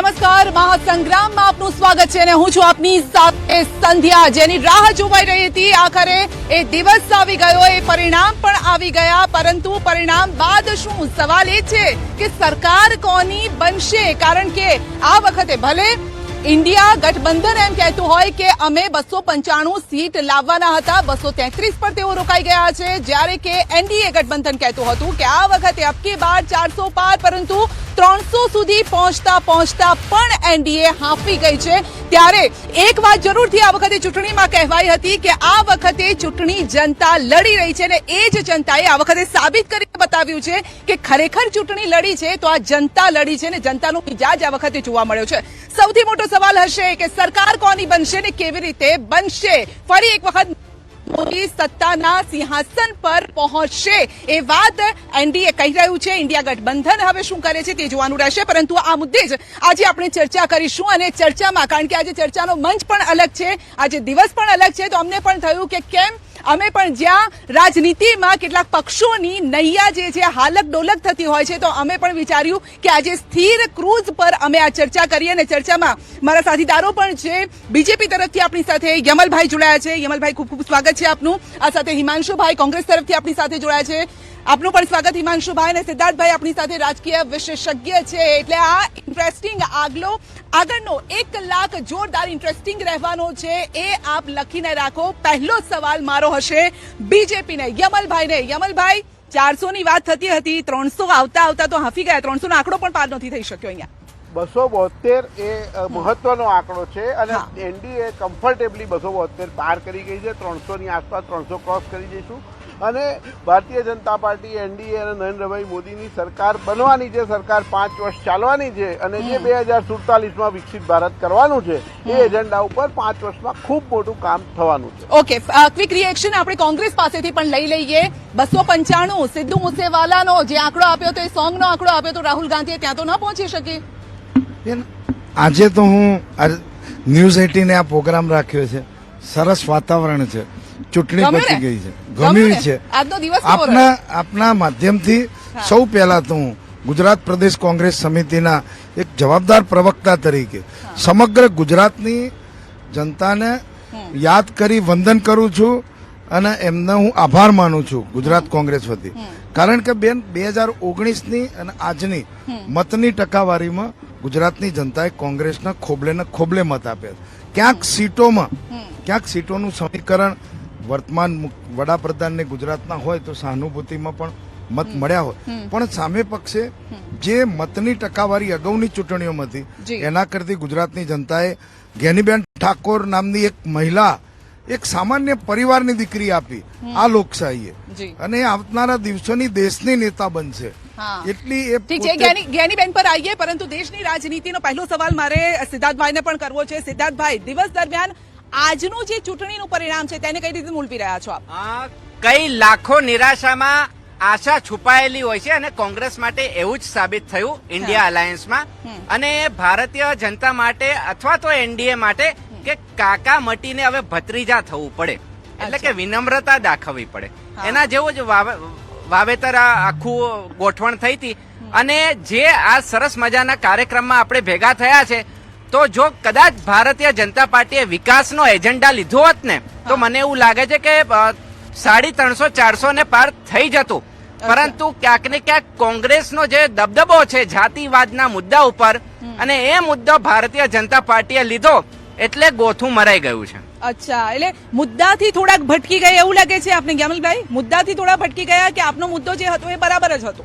નમસ્કાર, મહાસંગ્રામમાં આપનું સ્વાગત છે અને હું છું આપની સાથે સંધ્યા, જેની રાહ જોવાઈ રહી હતી. આખરે એ દિવસ આવી ગયો, એ પરિણામ પણ આવી ગયા, પરંતુ પરિણામ બાદ શું? સવાલ એ છે કે સરકાર કોની બનશે? કારણ કે આ વખતે ભલે ઇન્ડિયા ગઠબંધન એમ કહેતું હોય કે અમે 295 સીટ લાવવાના હતા, 233 પર તેઓ રોકાઈ ગયા છે, જ્યારે કે એનડીએ ગઠબંધન કહેતું હતું કે આ વખતે અબકી બાર 400 પાર, પરંતુ 300 સુધી પહોંચતા પણ એનડીએ હાંફી ગઈ છે. ત્યારે એક વાત જરૂરથી આ વખતે ચૂંટણીમાં કહેવાઈ હતી કે આ વખતે ચૂંટણી જનતા લડી રહી છે અને એ જ જનતાએ આ વખતે સાબિત કરીને બતાવ્યું છે કે ખરેખર ચૂંટણી લડી છે તો આ જનતા લડી છે અને જનતાનો મિજાજ આ વખતે જોવા મળ્યો છે. સૌથી મોટો સવાલ હશે કે સરકાર કોની બનશે ને કેવી રીતે બનશે? ફરી એક વખત મોદી સત્તાના સિંહાસન પર પહોંચશે એ વાત એનડીએ કહી રહ્યું છે. ઇન્ડિયા ગઠબંધન હવે શું કરે છે તે જોવાનું રહેશે, પરંતુ આ મુદ્દે જ આજે આપણે ચર્ચા કરીશું. અને ચર્ચામાં, કારણ કે આજે ચર્ચાનો મંચ પણ અલગ છે, આજે દિવસ પણ અલગ છે, તો અમને પણ થયું કે કેમ અમે પણ જ્યાં રાજનીતિમાં કેટલાક પક્ષોની નૈયા જે છે હાલક ડોલક થતી હોય છે, તો અમે પણ વિચાર્યું કે આજે સ્થિર ક્રૂઝ પર અમે આ ચર્ચા કરીએ. અને ચર્ચામાં મારા સાથીદારો પણ છે. બીજેપી તરફથી આપણી સાથે યમલભાઈ જોડાયા છે. યમલભાઈ, ખૂબ ખૂબ સ્વાગત છે આપનું. આ સાથે હિમાંશુભાઈ કોંગ્રેસ તરફથી આપણી સાથે જોડાયા છે. આપનું પણ સ્વાગત હિમાંશુભાઈ. અને સિદ્ધાર્થભાઈ આપણી સાથે રાજકીય વિશેષજ્ઞ છે. એટલે આ ઇન્ટરેસ્ટિંગ આગળનો 1 કલાક જોરદાર ઇન્ટરેસ્ટિંગ રહેવાનો છે, એ આપ લખીને રાખો. પહેલો સવાલ મારો હશે બીજેપીને, યમલભાઈને. યમલભાઈ, 400 ની વાત થતી હતી, 300 આવતા તો હાંફી ગયા. 300 નો આંકડો પણ પાર નથી થઈ શક્યો. અહીંયા 272 એ મહત્વનો આંકડો છે અને એનડીએ કમ્ફર્ટેબલી 272 પાર કરી ગઈ છે. 300 ની આસપાસ 300 ક્રોસ કરી જઈશું અને ભારતીય જનતા પાર્ટી, એનડીએ અને નરેન્દ્રભાઈ મોદીની સરકાર બનવાની છે. સરકાર 5 વર્ષ ચાલવાની છે અને જે 2047માં વિકસિત ભારત કરવાનું છે એ એજન્ડા ઉપર 5 વર્ષમાં ખૂબ મોટું કામ થવાનું છે. ઓકે, ક્વિક રિએક્શન આપણે કોંગ્રેસ પાસેથી પણ લઈ લઈએ. 295 સિદ્ધુ મૂસેવાલાનો જે આંકડો આપ્યો તો, એ સોંગનો આંકડો આપ્યો તો રાહુલ ગાંધીએ, ત્યાં તો ન પહોંચી શકી. આજે તો હું ન્યૂઝ 18 આ પ્રોગ્રામ રાખ્યો છે. સરસ વાતાવરણ છે, ચૂંટણી પતી ગઈ છે, ગમ્યું છે. આજનો દિવસ આપના માધ્યમથી સૌ પહેલા તો હું ગુજરાત પ્રદેશ કોંગ્રેસ સમિતિના એક જવાબદાર પ્રવક્તા તરીકે સમગ્ર ગુજરાતની જનતાને યાદ કરી વંદન કરું છું અને એમને હું આભાર માનું છું ગુજરાત કોંગ્રેસ વતી. કારણ કે બેન, 2019ની અને આજની મતની ટકાવારીમાં ગુજરાતની જનતાએ કોંગ્રેસના ખોબલે મત આપ્યા. ક્યાંક સીટોનું સમીકરણ વર્તમાન વડાપ્રધાનને ગુજરાતના હોય તો સહાનુભૂતિમાં પણ મત મળ્યા હોય, પણ સામે પક્ષે જે મતની ટકાવારી અગાઉની ચૂંટણીઓમાં હતી એના કરતી ગુજરાતની જનતાએ જ્ઞાનીબેન ઠાકોર નામની એક મહિલા, એક સામાન્ય પરિવારની દીકરી આપી આ લોકશાહીએ, અને આવનારા દિવસોની દેશની નેતા બનશે. એટલી ઠીક છે, જ્ઞાનીબેન પર આવીએ, પરંતુ દેશની રાજનીતિનો પહેલો સવાલ મારે સિદ્ધાર્થભાઈને પણ કરવો છે. સિદ્ધાર્થભાઈ, દિવસ દરમિયાન આજનું જે ચૂંટણીનું પરિણામ છે તેને કઈ રીતે મૂલવી રહ્યા છો આપ? કઈ લાખો નિરાશામાં આશા છુપાયેલી હોય છે અને કોંગ્રેસ માટે એવું જ સાબિત થયું ઇન્ડિયા અલાયન્સમાં અને ભારતીય જનતા માટે અથવા તો એનડીએ માટે કે કાકા મટીને હવે ભત્રીજા થવું પડે, એટલે કે વિનમ્રતા દાખવવી પડે. એના જેવું જ વાવેતર આખું ગોઠવણ થઈ હતી. અને જે આ સરસ મજાના કાર્યક્રમમાં આપણે ભેગા થયા છે, તો જો કદાચ ભારતીય જનતા પાર્ટીએ વિકાસનો એજન્ડા લીધો હોત ને, તો મને એવું લાગે છે કે 350-400 ને પાર થઈ જતું. પરંતુ ક્યાંક ને ક્યાંક કોંગ્રેસનો જે દબદબો છે જાતિવાદના મુદ્દા ઉપર, અને એ મુદ્દો ભારતીય જનતા પાર્ટીએ લીધો એટલે ગોથું મરાઈ ગયું છે. અચ્છા, એટલે મુદ્દાથી થોડાક ભટકી ગયા એવું લાગે છે આપને યમલભાઈ? મુદ્દાથી થોડા ભટકી ગયા કે આપનો મુદ્દો જે હતો એ બરાબર જ હતો?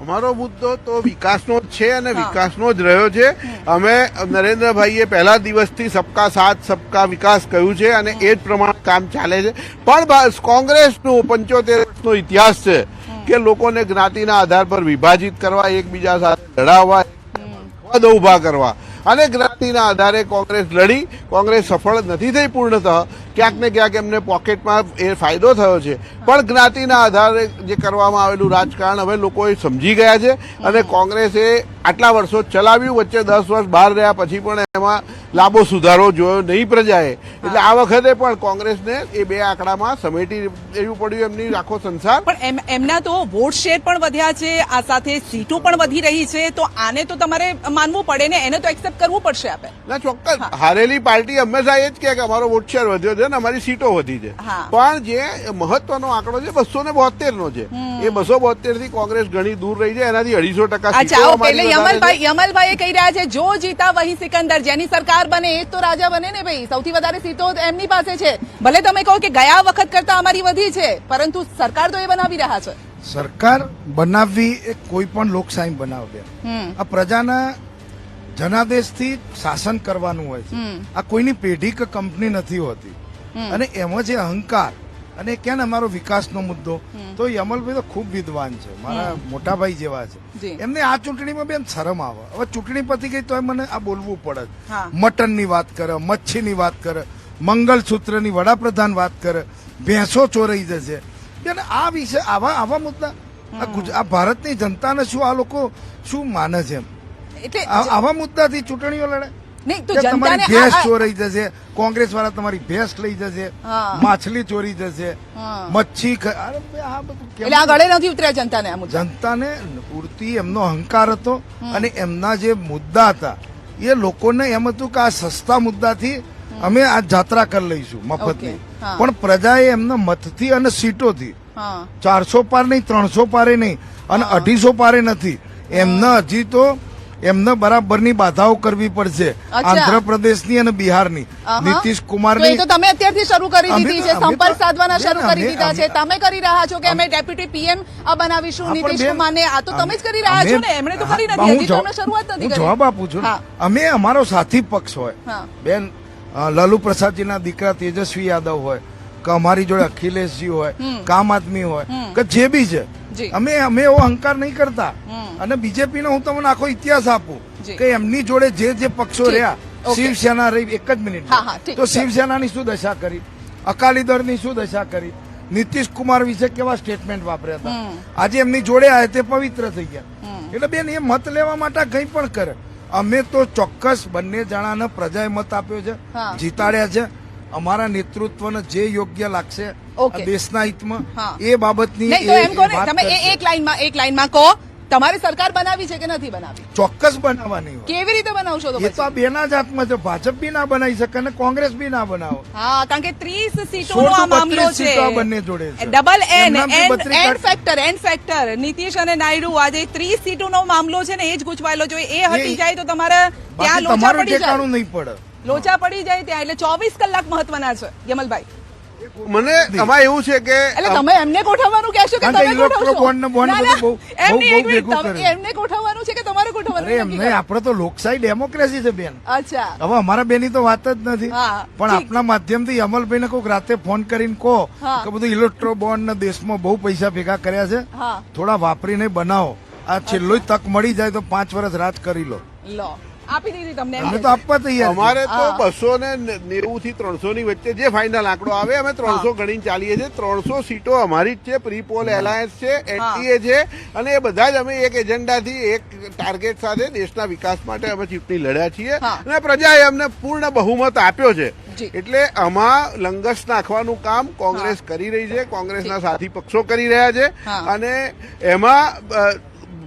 અમારો મુદ્દો તો વિકાસનો જ છે અને વિકાસનો જ રહ્યો છે. અમે નરેન્દ્રભાઈએ પહેલા દિવસથી સબકા સાથ સબકા વિકાસ કહ્યું છે અને એ જ પ્રમાણે કામ ચાલે છે. પણ કોંગ્રેસનો 75 વર્ષનો ઇતિહાસ છે કે લોકોને જ્ઞાતિના આધાર પર વિભાજિત કરવા, એકબીજા સાથે લડાવવા, પદ ઉભા કરવા, અને જ્ઞાતિના આધારે કોંગ્રેસ લડી. કોંગ્રેસ સફળ નથી થઈ પૂર્ણતઃ. ક્યાંક ને ક્યાંક એમને પોકેટમાં એ ફાયદો થયો છે, પણ જ્ઞાતિના આધારે જે કરવામાં આવેલું રાજકારણ હવે લોકોએ સમજી ગયા છે અને કોંગ્રેસે આટલા વર્ષો ચલાવ્યું, વચ્ચે 10 વર્ષ બહાર રહ્યા પછી પણ એમાં લાંબો સુધારો જોયો નહીં પ્રજાએ. એટલે આ વખતે પણ કોંગ્રેસને એ બે આંકડામાં સમેટી દેવું પડ્યું એમની આખો સંસાર. પણ એમના તો વોટ શેર પણ વધ્યા છે, આ સાથે સીટો પણ વધી રહી છે, તો આને તો તમારે માનવું પડે ને, એને તો એક્સેપ્ટ કરવું પડશે આપે. ના ચોક્કસ હારેલી પાર્ટી હંમેશા એ જ કહે કે અમારો વોટ શેર વધ્યો છે ને અમારી સીટો વધી છે. હા. પણ જે મહત્વનો આંકડો છે 272 નો છે. એ 272 થી કોંગ્રેસ ઘણી દૂર રહી છે, એનાથી 250% અચ્છા, સીટો ઓકે. એટલે અમારી વધારે છે. યમલભાઈ કહી રહ્યા છે જો જીતા વહી સિકંદર, જેની સરકાર બને એ જ તો રાજા બને ને ભાઈ. સૌથી વધારે સીટો એમની પાસે છે. ભલે તમે કહો કે ગયા વખત કરતા અમારી વધી છે, પરંતુ સરકાર તો એ બનાવી રહ્યા છે. સરકાર બનાવવી એ કોઈ પણ લોકશાહી બનાવે. આ પ્રજાના જનાદેશથી શાસન કરવાનું હોય છે. આ કોઈની પેઢી કે કંપની નથી હોતી. અને એમાં જે અહંકાર અને કે ને અમારો વિકાસનો મુદ્દો, તો યમલભાઈ તો ખૂબ વિદ્વાન છે, મારા મોટાભાઈ જેવા છે. જી. એમને આ ચૂંટણીમાં બેન શરમ આવે. હવે ચૂંટણી પતી ગઈ તો મને આ બોલવું પડે. હા. મટનની વાત કરે, મચ્છીની વાત કરે, મંગલસૂત્રની વડાપ્રધાન વાત કરે, ભેંસો ચોરાઈ જશે. બેન આ વિશે આવા મુદ્દા આ ભારતની જનતાને શું આ લોકો શું માને છે? એટલે આવા મુદ્દાથી ચૂંટણીઓ લડે? નહીં તો કે તમારી જનતાને ભેંસ ચોરાઈ જશે, કોંગ્રેસ વાળા તમારી ભેંસ લઈ જશે, હા. માછલી ચોરી જશે, હા. મચ્છી અરે ભાઈ આ બધું કેમ? એટલે આ ગળે નથી ઉતર્યા જનતાને આ મુદ્દા. જનતાને પૂરતી એમનો અહંકાર હતો અને એમના જે મુદ્દા હતા એ લોકોને એમ હતું કે આ સસ્તા મુદ્દાથી અમે આ જાત્રા કરી લઈશું મફતની. ઓકે. હા. પણ પ્રજાએ એમના મતથી અને સીટોથી હા 400 પાર નહીં, 300 પારે નહીં અને 250 પારે નથી. એમને હજી તો એમને બરાબરની બાધાઓ કરવી પડશે. અચ્છા. આંધ્રપ્રદેશની અને બિહારની. આહા. નીતિશ તો એ કુમારની તો તમે અત્યારથી શરૂ કરી અમે દીધી તો- છે, અમે તો- સંપર્ક સાધવાના શરૂ બેન, કરી દીધા છે. તમે કરી રહ્યા છો કે અમે ડેપ્યુટી પીએમ બનાવીશું હા, પણ નીતિશ બેન, કુમારને. આ તો તમે જ કરી રહ્યા છો ને, એમણે તો કરી હા, નથી, હું હજી તો એમણે શરૂઆત નથી હું કરી. જવાબ આપું છું ને. હા. અમે અમારો સાથી પક્ષ હોય હા. બેન, લાલુ પ્રસાદજીના દીકરા તેજસ્વી યાદવ હોય કે અમારી જોડે અખિલેશજી હોય, આમ આદમી હોય કે જે બી છે, જી. અમે એવો અહંકાર નહીં કરતા. અને બીજેપી નો હું તમને આખો ઇતિહાસ આપું જી. કે એમની જોડે જે પક્ષો ઠીક. રહ્યા, ઓકે. શિવસેના રહી, એક જ મિનિટ, હા, હા, ઠીક તો છે. શિવસેનાની શું દશા કરી, અકાલી દળની શું દશા કરી, નીતિશ કુમાર વિશે કેવા સ્ટેટમેન્ટ વાપર્યા હતા. આજે એમની જોડે આવે તે પવિત્ર થઈ ગયા. એટલે બેન એ મત લેવા માટે કંઈ પણ કરે. અમે તો ચોક્કસ બંને જણાને પ્રજાએ મત આપ્યો છે, હા. જીતાડ્યા છે. અમારા નેતૃત્વને જે યોગ્ય લાગશે ઓકે. આ દેશના હિતમાં હા. એ બાબતની નહીં તો એમ કહો ને, વાત તમે કરશે. એક લાઈનમાં કહો, તમારી સરકાર બનાવી છે કે નથી બનાવી? ચોક્કસ બનાવવાની હોય. કેવી રીતે બનાવશો તો એ તો પછી? આ બેના જ હાથમાં છે. ભાજપ બી ના બનાવી શકે અને કોંગ્રેસ બી ના બનાવો. હા, કારણ કે 30 સીટોનો 16 આ તો મામલો 32 છે. સીટો આ બંને જોડે છે. ડબલ એમનાથી 32 એન્ડ ફેક્ટર નીતિશ અને નાયડુ આજે 30 સીટોનો મામલો છે ને, એ જ ગૂંચવાયેલો જોઈએ. એ હટી એ- જાય તો તમારે ત્યાં બાકી લોચા તમારું પડી ઠેકાણું જાય. નહીં પડે. લોચા પડી જાય ત્યાં. એટલે 24 કલાક મહત્વના છે યમલભાઈ. મને આમાં એવું છે કે એટલે તમે એમને ગોઠવવાનું કહેશો કે કારણ કે તમે ઇલેક્ટ્રો ગોઠવશો? બોન્ડ ને બોન્ડ ના, બધું ના, બહુ- એમની બહુ એક મિનિટ, ભેગું તમે કરે. એમને ગોઠવવાનું છે કે તમારે ગોઠવવાનું? અરે એ એમ નક્કી નહીં, કરો. આપણે તો લોકશાહી ડેમોક્રેસી છે બેન. અચ્છા. હવે અમારા બેની તો વાત જ નથી. હા, પણ ઠીક. આપના માધ્યમથી અમલભાઈને કોઈક રાતે ફોન કરીને કહો હા. કે બધું ઇલેક્ટ્રો બોન્ડ ને દેશમાં બહુ પૈસા ભેગા કર્યા છે, હા. થોડા વાપરીને બનાવો. આ છેલ્લો તક મળી જાય તો 5 વર્ષ રાજ કરી લો. લો, આપી દીધી તમને એમ અમે કે તો આપવા તૈયાર છીએ. અમારે તો હા. 290 થી 300 ની વચ્ચે જે ફાઇનલ આંકડો આવે અમે 300 ગણીને ચાલીએ છીએ. 300 સીટો અમારી જ છે, પ્રી પોલ એલાયન્સ છે, એનડીએ છે, અને એ બધા જ અમે એક એજન્ડાથી એક ટાર્ગેટ સાથે દેશના વિકાસ માટે અમે ચૂંટણી લડ્યા છીએ. હા. અને પ્રજાએ અમને પૂર્ણ બહુમત આપ્યો છે. જી. એટલે આમાં લંગસ નાખવાનું કામ કોંગ્રેસ કરી રહી છે, કોંગ્રેસના સાથી પક્ષો કરી રહ્યા છે. હા. અને એમાં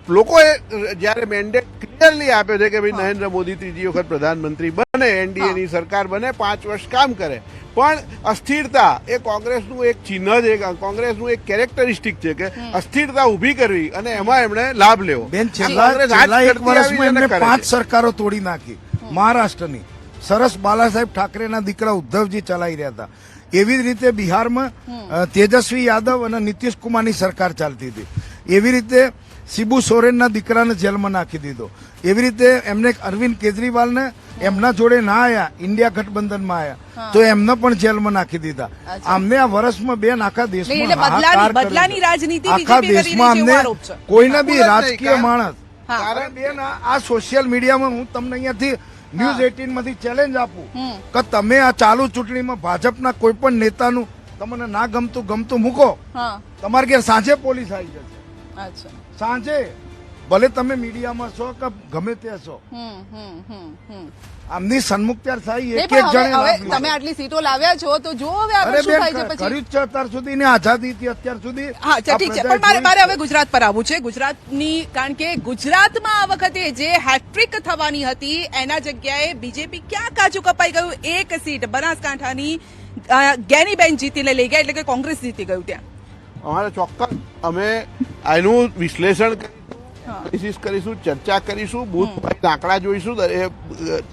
લોકોએ જયારે મેન્ડેટ ક્લિયરલી આપ્યો છે કે ભાઈ નરેન્દ્ર મોદી ત્રીજી વખત પ્રધાનમંત્રી બને, એનડીએ ની સરકાર બને, 5 વર્ષ કામ કરે, પણ અસ્થિરતા એ કોંગ્રેસનું એક ચિહ્ન છે, કોંગ્રેસનું એક કેરેક્ટરિસ્ટિક છે કે અસ્થિરતા ઊભી કરવી અને એમાં એમણે લાભ લેવો. બેન, આ કોંગ્રેસ આજ છેલ્લા 1 કરતી આવી વર્ષમાં છે અને એમને કરે 5 છે. સરકારો તોડી નાખી. મહારાષ્ટ્રની સરસ બાલાસાહેબ ઠાકરેના દીકરા ઉદ્ધવજી ચલાવી રહ્યા હતા. એવી જ રીતે બિહારમાં તેજસ્વી યાદવ અને નીતિશ કુમારની સરકાર ચાલતી હતી. એવી રીતે શિબુ સોરેનના દીકરાને જેલમાં નાખી દીધો. એવી રીતે એમને અરવિંદ કેજરીવાલને એમના જોડે ના આયા, ઇન્ડિયા ગઠબંધનમાં આયા તો એમને પણ જેલમાં નાખી દીધા. અચ્છા. અમને આ વર્ષમાં બેન આખા દેશમાં એટલે હાહાકાર કર્યો છે. બદલાની રાજનીતિ આખા BJP કરી રહી છે દેશમાં એવો અમને આરોપ છે. કોઈને બી બિલકુલ જ રાજકીય નહીં. માણસ હા. કારણ બેન આ સોશિયલ મીડિયામાં હું તમને અહીંયાથી ન્યૂઝ 18 માંથી ચેલેન્જ આપું કે તમે આ ચાલુ ચૂંટણીમાં ભાજપના કોઈ પણ નેતાનું તમને ના ગમતું મૂકો, હા. તમારે ઘેર સાંજે પોલીસ આવી જશે. અચ્છા. સાંજે ભલે તમે મીડિયામાં છો કે ગમે તે છો, આમની સન્મુખત્યાર થાય નહીં, એક પણ એક જણે હવે લાભ તમે લીધો. આટલી સીટો લાવ્યા છો તો જો હવે અરે આગળ શું થાય છે બેન, પછી કર્યું જ છે અત્યાર સુધી ને આઝાદીથી અત્યાર સુધી. હા ચાલ, આ ઠીક છે, પ્રજાએ પણ મારે જોઈ હવે ગુજરાત પર આવવું છે. ગુજરાતની, કારણ કે ગુજરાતમાં આ વખતે જે હેટ્રિક થવાની હતી એના જગ્યાએ બીજેપી ક્યાં કાચું કપાઈ ગયું. એક સીટ બનાસકાંઠાની જ્ઞાનીબેન જીતીને લઈ ગયા, એટલે કે કોંગ્રેસ જીતી ગયું ત્યાં. અમારે ચોક્કસ અમે આનું વિશ્લેષણ એનાલિસિસ કરીશું, ચર્ચા કરીશું, બૂથ વાઇઝ આંકડા જોઈશું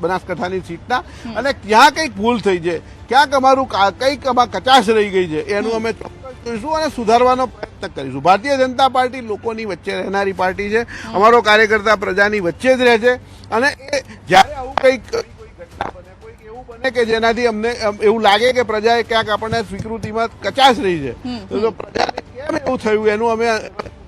બનાસકાંઠાની સીટના, અને ક્યાં કંઈક ભૂલ થઈ છે, ક્યાંક અમારું કંઈક આમાં કચાશ રહી ગઈ છે એનું અમે ચોક્કસ જોઈશું અને સુધારવાનો પ્રયત્ન કરીશું. ભારતીય જનતા પાર્ટી લોકોની વચ્ચે રહેનારી પાર્ટી છે. અમારો કાર્યકર્તા પ્રજાની વચ્ચે જ રહે છે, અને એ જ્યારે આવું કંઈક ઘટના બને, કોઈક એવું બને કે જેનાથી અમને એવું લાગે કે પ્રજાએ ક્યાંક આપણને સ્વીકૃતિમાં કચાશ રહી છે, તો પ્રજાને કેમ એવું થયું એનું અમે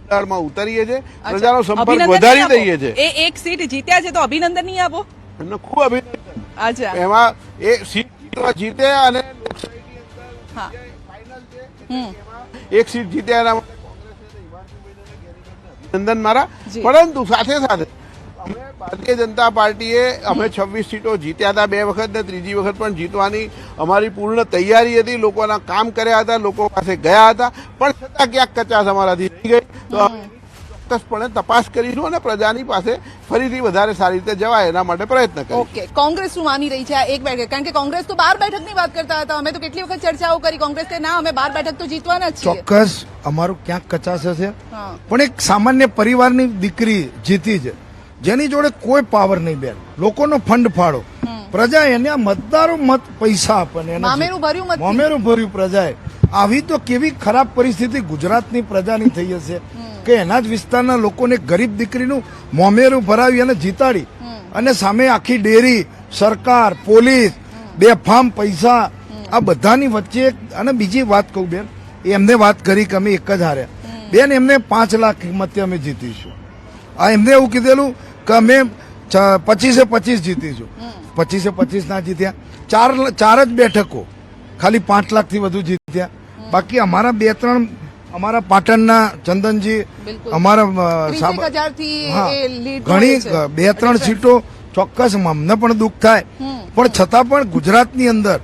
માં ઉતરીએ છીએ, પ્રજાનો સંપર્ક અભિનંદન વધારી નહીં આપો. દઈએ છીએ. એ એક સીટ જીત્યા છે તો અભિનંદન નહીં આપો. એમને ખૂબ અભિનંદન. અચ્છા, એમાં એ સીટ જીતવા જીતે અને લોકશાહીની અંદર હા. ફાઇનલ છે એટલે એમાં એક સીટ જીત્યા એના માટે કોંગ્રેસને હિમાંશુબેન અને ગેરીબેનને અભિનંદન મારા. જી. પરંતુ સાથે સાથે અમે ભારતીય જનતા પાર્ટીએ અમે 26 સીટો જીત્યા હતા 2 વખત ને ત્રીજી વખત પણ જીતવાની અમારી પૂર્ણ તૈયારી હતી. લોકોના કામ કર્યા હતા, લોકો પાસે ગયા હતા, પણ છતાં ક્યાંક કચાશ અમારાથી રહી ગઈ. તો અમે ચોક્કસપણે તપાસ કરીશું અને પ્રજાની પાસે ફરીથી વધારે સારી રીતે જવાય એના માટે પ્રયત્ન કરીશું. ઓકે, કોંગ્રેસ શું માની રહી છે આ એક બેઠક? કારણ કે કોંગ્રેસ તો 12 બેઠકની વાત કરતા હતા. અમે તો કેટલી વખત ચર્ચાઓ કરી, કોંગ્રેસ કે ના અમે 12 બેઠક તો જીતવાના જ છીએ. ચોક્કસ અમારું ક્યાંક કચાશ હશે, હા. પણ એક સામાન્ય પરિવારની દીકરી જીતી છે, જેની જોડે કોઈ પાવર નહીં બેન. લોકોનો ફંડ ફાળો, પ્રજા એને આ મતદારો મત પૈસા આપે ને એને મામેરું ભર્યું મત. મોમેરું ભર્યું પ્રજાએ. આવી તો કેવી ખરાબ પરિસ્થિતિ ગુજરાતની પ્રજાની થઈ હશે કે એના જ વિસ્તારના લોકોને ગરીબ દીકરીનું મોમેરું ભરાવી અને જીતાડી, અને સામે આખી ડેરી, સરકાર, પોલીસ, બેફામ પૈસા, આ બધાની વચ્ચે. અને બીજી વાત કહું બેન, એમને વાત કરી કે અમે એક જ હાર્યા. બેન એમને 5 લાખ કિંમતે અમે જીતીશું. આ એમને એવું કીધેલું કે અમે 25-25 જીતીશું. 25-25 ના જીત્યા. ચાર જ બેઠકો ખાલી 5 લાખથી વધુ જીત્યા. બાકી અમારા 2-3 અમારા પાટણના ચંદનજી, બિલકુલ. અમારા 30,000 થી હા, એ લીડ ઘણી મળે છે. 2-3 સીટો ચોક્કસ અમને પણ દુઃખ થાય, પણ છતાં પણ ગુજરાતની અંદર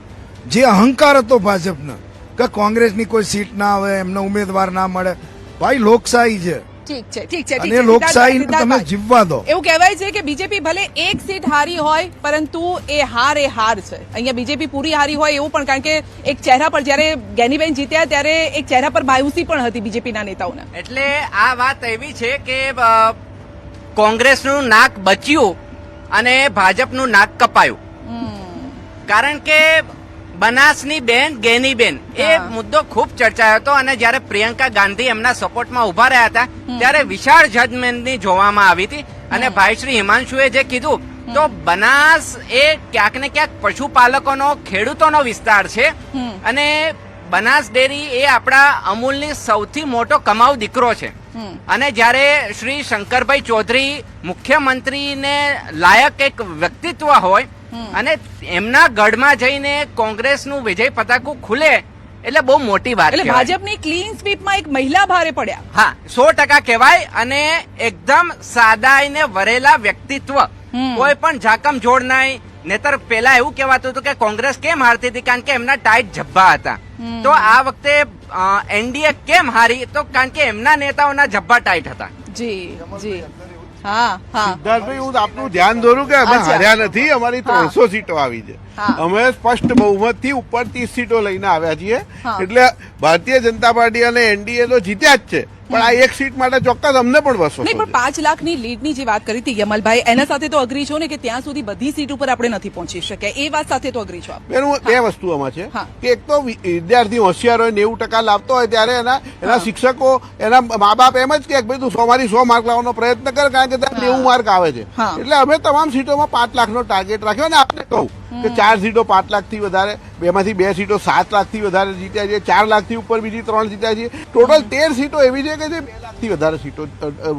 જે અહંકાર હતો ભાજપનો કે કોંગ્રેસની કોઈ સીટ ના આવે, એમને ઉમેદવાર ના મળે, ભાઈ લોકશાહી છે ઠીક છે, ઠીક છે, ઠીક અને છે. લોકશાહીને તમે સિદ્ધાર્થભાઈ, જીવવા દો. એવું કહેવાય છે કે બીજેપી ભલે એક સીટ હારી હોય પરંતુ એ હાર છે. અહીંયા બીજેપી પૂરી હારી હોય એવું પણ, કારણ કે એક ચહેરા પર જ્યારે જ્ઞાનીબેન જીત્યા ત્યારે એક ચહેરા પર માયુસી પણ હતી બીજેપીના નેતાઓને. એટલે આ વાત એવી છે કે કોંગ્રેસનું નાક બચ્યું અને ભાજપનું નાક કપાયું. કારણ કે બનાસની બેન ગેનીબેન એ હા. મુદ્દો ખૂબ ચર્ચાયો હતો, અને જ્યારે પ્રિયંકા ગાંધી એમના સપોર્ટમાં ઉભા રહ્યા હતા ત્યારે વિશાળ જજમેન્ટની જોવામાં આવી હતી. અને ભાઈ શ્રી હિમાંશુએ જે કીધું, તો બનાસ એ ક્યાંક ને ક્યાંક પશુપાલકોનો, ખેડૂતોનો વિસ્તાર છે, અને બનાસ ડેરી એ આપણા અમૂલની સૌથી મોટો કમાઉ દીકરો છે. અને જ્યારે શ્રી શંકરભાઈ ચૌધરી મુખ્યમંત્રીને લાયક એક વ્યક્તિત્વ હોય અને એમના ગઢમાં જઈને કોંગ્રેસનું વિજય પતાકું ખુલે એટલે બહુ મોટી વાત એટલે કહેવાય. ભાજપની ક્લીન સ્વીપમાં એક મહિલા ભારે પડ્યા. હા, 100% કહેવાય. અને એકદમ સાદાઈને વરેલા વ્યક્તિત્વ, કોઈ પણ જાકમ જોડ નહીં. નેતર પેલા એવું કહેવાતું હતું કે કોંગ્રેસ કેમ હારતી હતી, કારણ કે એમના ટાઈટ જબ્બા હતા. તો આ વખતે એનડીએ કેમ હારી, તો કારણ કે એમના નેતાઓના જબ્બા ટાઈટ હતા. જી જી, હા હા, સિદ્ધાર્થભાઈ, હું આપનું ધ્યાન દોરું કે અમે અચ્છા. હાર્યા નથી. અમારી હા. 300 સીટો આવી છે. હા. અમે સ્પષ્ટ બહુમતથી ઉપર 30 સીટો લઈને આવ્યા છીએ. હા. એટલે ભારતીય જનતા પાર્ટી અને એનડીએ તો જીત્યા જ છે, પણ આ એક સીટ માટે ચોક્કસ અમને પણ વસો નહીં, પણ 5 લાખની લીડની જે વાત કરી હતી યમલભાઈ, એના સાથે તો અગ્રી છો ને કે ત્યાં સુધી બધી સીટ ઉપર આપણે નથી પહોંચી શક્યા. એ વાત સાથે તો અગ્રી છો આપ? બેન, બે વસ્તુ આમાં છે હા. કે એક તો વિદ્યાર્થી હોશિયાર હોય, 90% લાવતો હોય, ત્યારે એના શિક્ષકો, એના મા બાપ એમ જ કે ભાઈ તું 100 માર્ક લાવવાનો પ્રયત્ન કર, કારણ કે ત્યાં 90 માર્ક આવે છે. હા. એટલે અમે તમામ સીટોમાં 5 લાખનો ટાર્ગેટ રાખ્યો. અને આપને કહું કે 4 સીટો 5 લાખથી વધારે, બેમાંથી 2 સીટો 7 લાખથી વધારે જીત્યા છે, 4 લાખથી ઉપર બીજી 3 જીત્યા છે, ટોટલ 13 સીટો એવી છે કે જે 2 લાખથી વધારે સીટો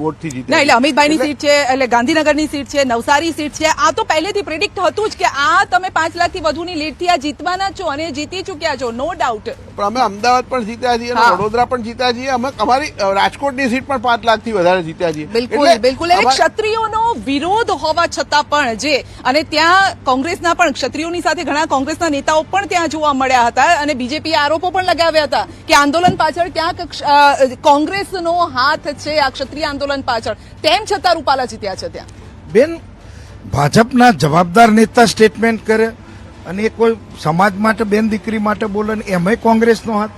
વોટથી ના જીત્યા. એટલે અમિતભાઈની સીટ છે, એટલે ગાંધીનગરની સીટ છે, નવસારી સીટ છે. આ તો પહેલેથી પ્રિડિક્ટ હતું જ કે આ તમે 5 લાખથી વધુની લીડથી આ જીતવાના છો અને જીતી ચૂક્યા છો, નો ડાઉટ. પણ અમે અમદાવાદ પણ જીત્યા છીએ અને હા. વડોદરા પણ જીત્યા છીએ. અમે અમારી રાજકોટની સીટ પણ 5 લાખથી વધારે જીત્યા છીએ. બિલકુલ એટલે બિલકુલ એટલે અમારે- ક્ષત્રિયોનો વિરોધ હોવા છતાં પણ જે અને ત્યાં કોંગ્રેસના પણ ક્ષત્રિયોની સાથે ઘણા કોંગ્રેસના નેતાઓ પણ ત્યાં જોવા મળ્યા હતા અને બીજેપીએ આરોપો પણ લગાવ્યા હતા કે આંદોલન પાછળ ક્યાંક કોંગ્રેસનો હાથ છે આ ક્ષત્રિય આંદોલન પાછળ. તેમ છતાં રૂપાલા જીત્યા છે ત્યાં. બેન, ભાજપના જવાબદાર નેતા સ્ટેટમેન્ટ કરે અને એ કોઈ સમાજ માટે બેન દીકરી માટે બોલે ને એમાંય કોંગ્રેસનો હાથ.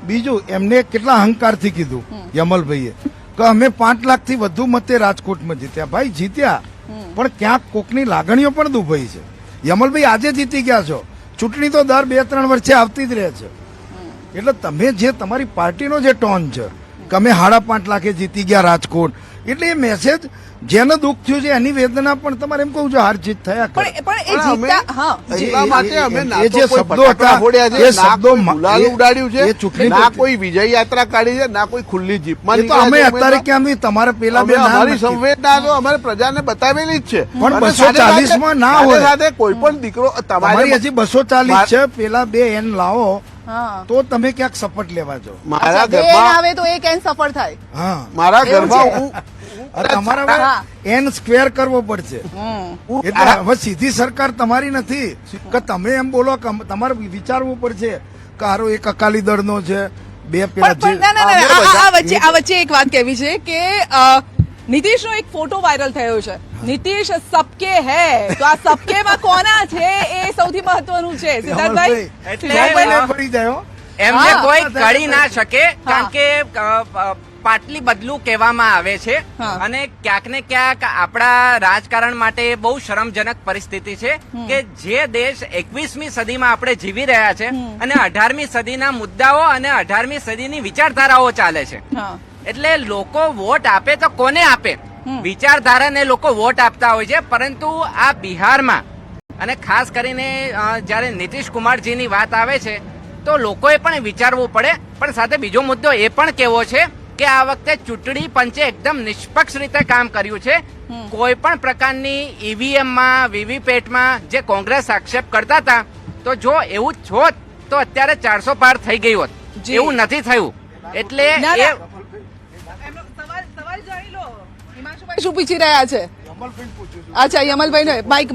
બીજું એમને કેટલા અહંકારથી કીધું યમલભાઈએ કે અમે 5 લાખથી વધુ મતે રાજકોટમાં જીત્યા. ભાઈ જીત્યા, પણ ક્યાંક કોકની લાગણીઓ પણ દુભાઈ છે. યમલભાઈ આજે જીતી ગયા છો, ચૂંટણી તો દર 2-3 વર્ષે આવતી જ રહે છે. એટલે તમે જે તમારી પાર્ટીનો જે ટોન છે કે અમે 5.5 લાખે જીતી ગયા રાજકોટ, એટલે એ મેસેજ જેને દુઃખ થયું છે એની વેદના પણ તમારે એમ કહું છું હાર જીત થયા કરે. પણ એ પણ અમે- જીતતા હા એટલા માટે અમે ના એ તો જે કોઈ શબ્દો ફટાકડા હતા, ફોડ્યા છે, એ ના શબ્દો કોઈ ગુલાલ એ- ઉડાડ્યું એ છે, ચૂંટણી ના પછી- કોઈ વિજય યાત્રા કાઢી છે, ના કોઈ ખુલ્લી જીપમાં એ તો અમે નીકળ્યા છે. અત્યારે ક્યાં તમારે પેલા અમે બે નામ અમારી નક્કી. સંવેદના તો અમારે પ્રજાને બતાવેલી જ છે. પણ અને 240 માં ના સાથે હોય. સાથે કોઈ પણ દીકરો તમારી હજી 240 છે, પેલા બે એન લાવો હા તો તમે ક્યાંક શપથ લેવા જાઓ. મારા બેન ઘરમાં આવે તો એ કેમ સફળ થાય. હા, મારા એવું ઘરમાં છે. હું આ તમારે હવે હા. એન સ્ક્વેર કરવો પડશે. હું- એટલે હવે સીધી સરકાર તમારી નથી કે તમે એમ બોલો કે તમારે વિચારવું પડશે કે હારો એક અકાલી દળનો છે, બે પેલા પણ ના ના ના, અમે આ બધા- આ વચ્ચે એક વાત કહેવી છે કે નીતિશનો એક ફોટો વાયરલ થયો છે. નીતિશ સબકે હે, તો આ સબકે માં કોના છે એ સૌથી મહત્વનું છે. સિદ્ધાર્થભાઈ એટલે એટલે પડી જાય હો. એમને હા. કોઈ કરી ના શકે હા. કારણ કે પાટલી બદલું કહેવામાં આવે છે હા. અને ક્યાંક ને ક્યાંક આપણા રાજકારણ માટે બહુ શરમજનક પરિસ્થિતિ છે કે જે દેશ 21મી સદીમાં આપણે જીવી રહ્યા છે અને 18મી સદીના મુદ્દાઓ અને 18મી સદીની વિચારધારાઓ ચાલે છે. હા એટલે લોકો વોટ આપે તો કોને આપે, વિચારધારાને લોકો વોટ આપતા હોય છે, પરંતુ આ બિહારમાં અને ખાસ કરીને જ્યારે નીતિશ કુમારજીની વાત આવે છે તો લોકોએ પણ વિચારવું પડે. પણ સાથે બીજો મુદ્દો એ પણ કેવો છે કે આ વખતે ચૂંટણી પંચે એકદમ નિષ્પક્ષ રીતે કામ કર્યું છે. કોઈ પણ પ્રકારની ઈવીએમમાં વીવીપેટમાં જે કોંગ્રેસ આક્ષેપ કરતા હતા તો જો એવું જ હોત તો અત્યારે 400 પાર થઈ ગઈ હોત. જી. એવું નથી થયું. એટલે ના, એ ના. શું પૂછી રહ્યા છે? અચ્છા યમલભાઈ ને માઇક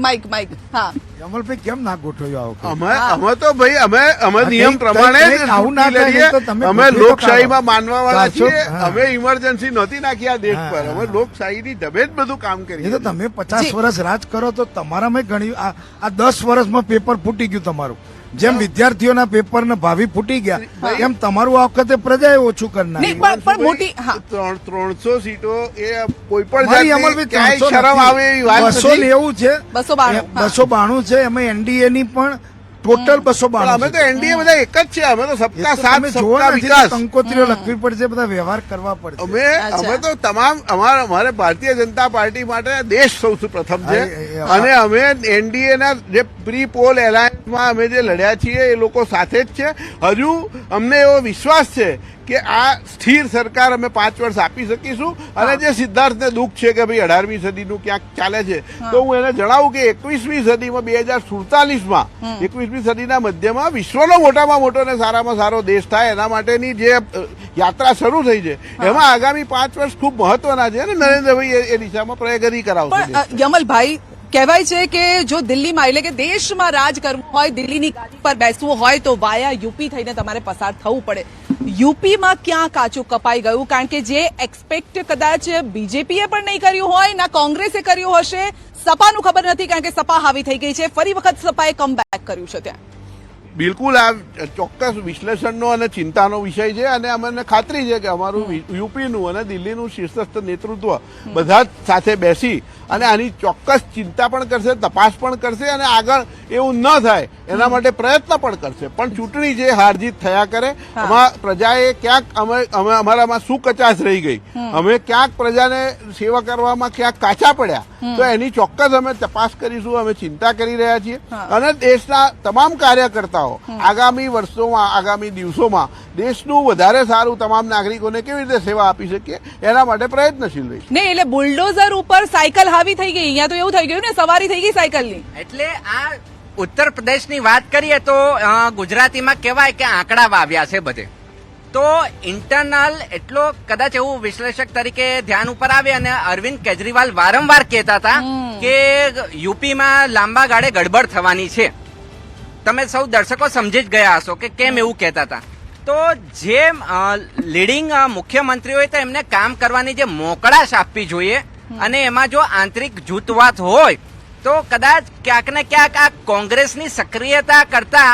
હા યમલભાઈ કેમ ના ગોઠવ્યો આ વખતે? અમે તો ભાઈ અમે નિયમ કંઈક- પ્રમાણે જ કંઈક આવું ના ચૂંટણી થાય લડીએ. તો તમે અમે ગોઠવી તો લોકશાહીમાં કાઢો. માનવા વાળા છીએ. હા. અમે ઇમરજન્સી નહોતી નાખી આ દેશ હા, પર. હા. અમે લોકશાહીની ઢબે જ બધું કામ એ કરીએ. તો તમે 50 જી. વર્ષ રાજ કરો તો તમારામાં ઘણી આ 10 વર્ષમાં પેપર ફૂટી ગયું તમારું. જેમ વિદ્યાર્થીઓના પેપર ને ભાવિ ફૂટી ગયા એમ તમારું આ વખતે પ્રજાએ ઓછું કરી નહીં, નાખ્યું. પણ મોટી હા 300 સીટો એ કોઈ પણ મારી જાતની અમલભાઈ ક્યાંય 300 શરમ નથી. આવે એવી વાત 290 નથી. છે 292, હા. 292 છે એમાં એનડીએ ની પણ ટોટલ પણ અમે 292 તો એનડીએ બધા એક જ છે. અમે તો સબકા સાથ તમે જોવો સબકા ને, હજી તો વિકાસ. કંકોત્રીઓ લખવી પડશે, બધા વ્યવહાર કરવા પડશે. અચ્છા. અમે તો તમામ અમારે ભારતીય જનતા પાર્ટી માટે દેશ સૌથી પ્રથમ છે. હા, અને અમે એનડીએ ના જે પ્રી પોલ એલાયન્સમાં અમે જે લડ્યા છીએ એ લોકો સાથે જ છે. હજુ અમને એવો વિશ્વાસ છે કે આ સ્થિર સરકાર અમે 5 વર્ષ આપી શકીશું. અને જે સિદ્ધાર્થને દુઃખ છે કે ભાઈ 18મી સદીનું ક્યાંક ચાલે છે, તો હું એને જણાવું કે 21મી સદીમાં 2047માં 21મી સદીના મધ્યમાં વિશ્વનો મોટામાં મોટો અને સારામાં સારો દેશ થાય એના માટેની જે યાત્રા શરૂ થઈ છે એમાં આગામી 5 વર્ષ ખૂબ મહત્વના છે અને નરેન્દ્રભાઈ એ દિશામાં પ્રગતિ કરાવશે. પણ યમલભાઈ કહેવાય છે કે જો દિલ્હીમાં એટલે કે દેશમાં રાજ કરવું હોય, દિલ્હીની ગાદી પર બેસવું હોય તો વાયા યુપી થઈને તમારે પસાર થવું પડે. યુપીમાં ક્યાં કાચું કપાઈ ગયું? કારણ કે જે એક્સપેક્ટ કદાચ બીજેપીએ પણ નહીં કર્યું હોય, ના કોંગ્રેસે કર્યું હશે, સપાનું ખબર નથી કારણ કે સપા હાવી થઈ ગઈ છે. ફરી વખત સપાએ કમબેક કર્યું છે ત્યાં. બિલકુલ આ ચોક્કસ વિશ્લેષણનો અને ચિંતાનો વિષય છે અને અમને ખાતરી છે કે અમારું યુપીનું અને દિલ્હીનું શીર્ષસ્થ નેતૃત્વ બધા જ સાથે બેસી અને આની ચોક્કસ ચિંતા પણ કરશે, તપાસ પણ કરશે અને આગળ એવું ન થાય એના માટે પ્રયત્ન પણ કરશે. પણ ચૂંટણી જે હાર જીત થયા કરે, આમાં પ્રજાએ ક્યાંક અમે અમારામાં શું કચાશ રહી ગઈ, અમે ક્યાંક પ્રજાને સેવા કરવામાં ક્યાંક કાચા પડ્યા, તો એની ચોક્કસ અમે તપાસ કરીશું. અમે ચિંતા કરી રહ્યા છીએ અને દેશના તમામ કાર્યકર્તાઓ આગામી વર્ષોમાં, આગામી દિવસોમાં દેશનું વધારે સારું તમામ નાગરિકોને કેવી રીતે સેવા આપી શકીએ એના માટે પ્રયત્નશીલ રહીશું. નહીં એટલે બુલડોઝર ઉપર સાયકલ હાવી થઈ ગઈ, અહીંયા તો એવું થઈ ગયું ને, સવારી થઈ ગઈ સાયકલની. એટલે આ ઉત્તર પ્રદેશની વાત કરીએ તો ગુજરાતીમાં કહેવાય કે આંકડા વાવ્યા છે બધે. તો ઇન્ટરનલ એટલો કદાચ એવું વિશ્લેષક તરીકે ધ્યાન ઉપર આવે અને અરવિંદ કેજરીવાલ વારંવાર કહેતા હતા કે યુપીમાં લાંબા ગાળે ગડબડ થવાની છે. તમે સૌ દર્શકો સમજી જ ગયા હશો કે કેમ એવું કહેતા હતા. તો જે લીડિંગ મુખ્યમંત્રી હોય તો એમને કામ કરવાની જે મોકળાશ આપવી જોઈએ અને એમાં જો આંતરિક જૂથવાદ હોય તો કદાચ ક્યાંક ને ક્યાંક આ કોંગ્રેસની સક્રિયતા કરતા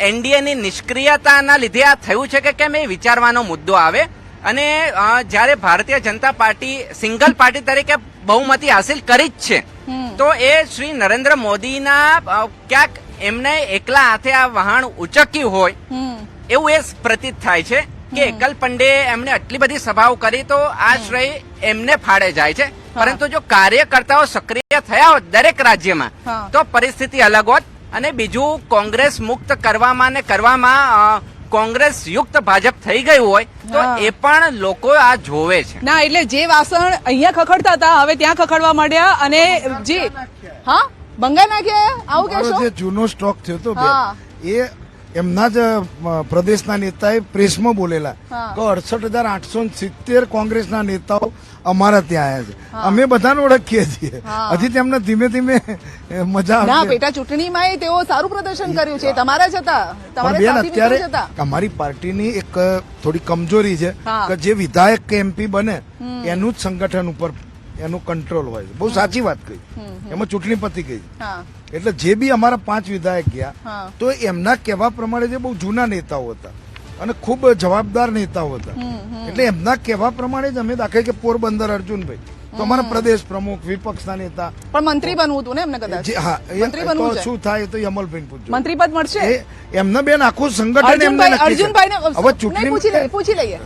એનડીએની નિષ્ક્રિયતાના લીધે આ થયું છે કે કેમ એ વિચારવાનો મુદ્દો આવે. અને જ્યારે Bharatiya Janata party single party તરીકે બહુમતી હાસિલ કરી જ છે તો એ શ્રી નરેન્દ્ર મોદીના ક્યાંક એમને એકલા હાથે આ વહાણ ઉચક્યું હોય એવું એ પ્રતીત થાય છે કે એકલ પંડે એમને આટલી બધી સભાઓ કરી તો આ શ્રેય એમને ફાળે જાય છે. પરંતુ જો કાર્યકર્તાઓ સક્રિય થયા હોત દરેક રાજ્યમાં તો પરિસ્થિતિ અલગ હોત. અને બીજું કોંગ્રેસ મુક્ત કરવામાં ને કરવામાં કોંગ્રેસ યુક્ત ભાજપ થઈ ગયું હોય તો એ પણ લોકો આ જોવે છે. ના એટલે જે વાસણ અહીંયા ખખડતા હતા હવે ત્યાં ખખડવા માંડ્યા અને જે બંગાળ નાખ્યા આવું કહેશો. જે જૂનો સ્ટોક થયો હતો એ એમના જ પ્રદેશના નેતાએ પ્રેસમાં બોલેલા કે 68,870 કોંગ્રેસના નેતાઓ અમારા ત્યાં આવ્યા છે. અમે બધાને ઓળખીએ છીએ. હજી તેમને ધીમે ધીમે મજા ના આવે. પેટા ચૂંટણીમાં તેઓ સારું પ્રદર્શન કર્યું છે તમારા જતા, તમારા બેન સાથી મિત્રો અત્યારે જતા. અમારી પાર્ટીની એક થોડી કમજોરી છે કે જે વિધાયક કે એમપી બને એનું જ સંગઠન ઉપર એનું કંટ્રોલ હોય છે. બહુ સાચી વાત કહી. એમાં ચૂંટણી પતી ગઈ. એટલે જે બી અમારા 5 વિધાયક ગયા તો એમના કહેવા પ્રમાણે જે બહુ જૂના નેતાઓ હતા અને ખૂબ જવાબદાર નેતાઓ હતા એટલે એમના કહેવા પ્રમાણે જ અમે દાખલ કે પોરબંદર અર્જુનભાઈ તો અમારા પ્રદેશ પ્રમુખ વિપક્ષના નેતા પણ મંત્રી બનવું હતું ને એમને કદાચ. મંત્રી બનવું છે. શું થાય તો અમલભાઈ પૂછજો. મંત્રી પદ મળશે એમને બેન આખું સંગઠન એમને અર્જુનભાઈ ને હવે ચૂંટણી પૂછી લઈએ.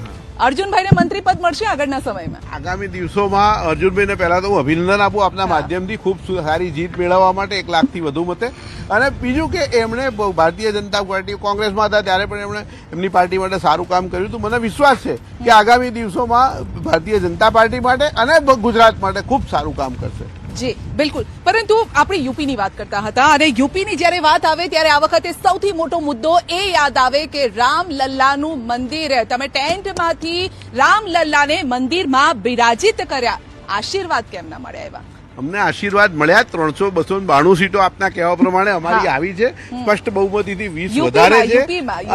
અર્જુનભાઈને મંત્રી પદ મળશે આગળના સમયમાં. આગામી દિવસોમાં અર્જુનભાઈને પહેલા તો હું અભિનંદન આપું આપના માધ્યમથી ખૂબ સારી જીત મેળવવા માટે 1 લાખથી વધુ મતે. અને બીજું કે એમણે ભારતીય જનતા પાર્ટી કોંગ્રેસમાં હતા ત્યારે પણ એમણે એમની પાર્ટી માટે સારું કામ કર્યું હતું. મને વિશ્વાસ છે કે આગામી દિવસોમાં ભારતીય જનતા પાર્ટી માટે અને ગુજરાત માટે ખૂબ સારું કામ કરશે. જી બિલકુલ. પરંતુ આપણે યુપીની વાત કરતા હતા અને યુપીની જ્યારે વાત આવે ત્યારે આ વખતે સૌથી મોટો મુદ્દો એ યાદ આવે કે રામલલ્લાનું મંદિર. તમે ટેન્ટમાંથી રામલલ્લાને મંદિરમાં બિરાજિત કર્યા, આશીર્વાદ કેમ ના મળ્યા એવા? અમને આશીર્વાદ મળ્યા. 300-292 સીટો આપના કહેવા પ્રમાણે અમારી આવી છે. સ્પષ્ટ બહુમતીથી 20 વધારે છે.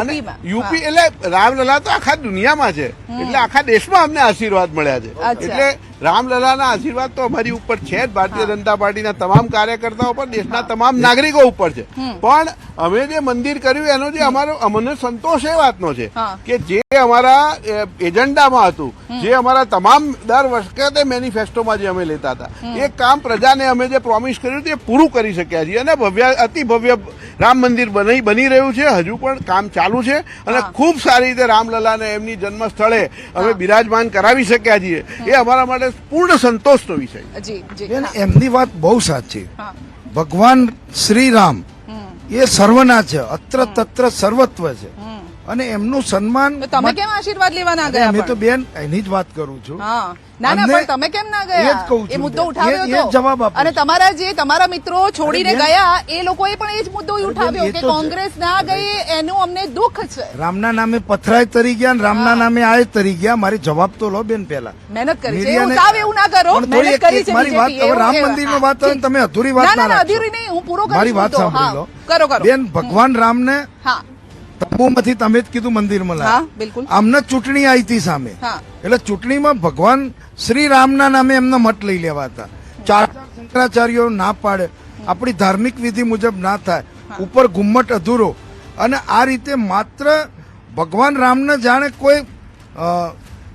અને યુપી એટલે રામલલા તો આખા દુનિયામાં છે એટલે આખા દેશમાં અમને આશીર્વાદ મળ્યા છે. એટલે રામલલાના આશીર્વાદ તો અમારી ઉપર છે જ. ભારતીય જનતા પાર્ટીના તમામ કાર્યકર્તાઓ પર, દેશના તમામ નાગરિકો ઉપર છે. પણ અમે જે મંદિર કર્યું એનો જે અમને સંતોષ એ વાતનો છે કે જે અમારા એજન્ડામાં હતું, જે અમારા તમામ દર વખતે મેનિફેસ્ટોમાં જે અમે લેતા હતા એ કામ પ્રજાને અમે જે પ્રોમિસ કર્યું તે પૂરું કરી શક્યા છીએ. અને અતિ ભવ્ય રામ મંદિર બની રહ્યું છે. હજુ પણ કામ ચાલુ છે અને ખૂબ સારી રીતે રામલલાને એમની જન્મ સ્થળે અમે બિરાજમાન કરાવી શક્યા છીએ. એ અમારા માટે પૂર્ણ સંતોષનો વિષય. એમની વાત બહુ સાચી. ભગવાન શ્રી રામ એ સર્વના છે, અત્ર તત્ર સર્વત્વ છે અને એમનું સન્માન. તમે કેમ આશીર્વાદ લેવા ના ગયા? મેં તો બેન એની જ વાત કરું છું. ના પણ તમે કેમ ના ગયા? એ મુદ્દો ઉઠાવ્યો જવાબ આપો. અને તમારા મિત્રો છોડીને ગયા એ લોકોએ પણ એ જ મુદ્દો ઉઠાવ્યો કે કોંગ્રેસ ના ગઈ એનું અમને દુઃખ છે. રામના નામે પથરાય તરી ગયા, રામના નામે આય તરી ગયા. મારી જવાબ તો લો બેન પેલા. મહેનત કરી છે એવું ના કરો. મહેનત કરી છે. મારી વાત હવે રામ મંદિરની વાત હોય તમે અધૂરી વાત ના રાખો. અધૂરી નહીં, હું પૂરો કરી. મારી વાત સાંભળી લો. કરો બેન, ભગવાન રામને તંબુમાંથી તમે જ કીધું મંદિરમાં લાવ્યા. બિલકુલ. આમને ચૂંટણી આવી હતી સામે એટલે ચૂંટણીમાં ભગવાન શ્રી રામના નામે એમના મત લઈ લેવા હતા. 4 શંકરાચાર્યો ના પાડે, આપણી ધાર્મિક વિધિ મુજબ ના થાય, ઉપર ઘુમ્મટ અધૂરો અને આ રીતે માત્ર ભગવાન રામને જાણે કોઈ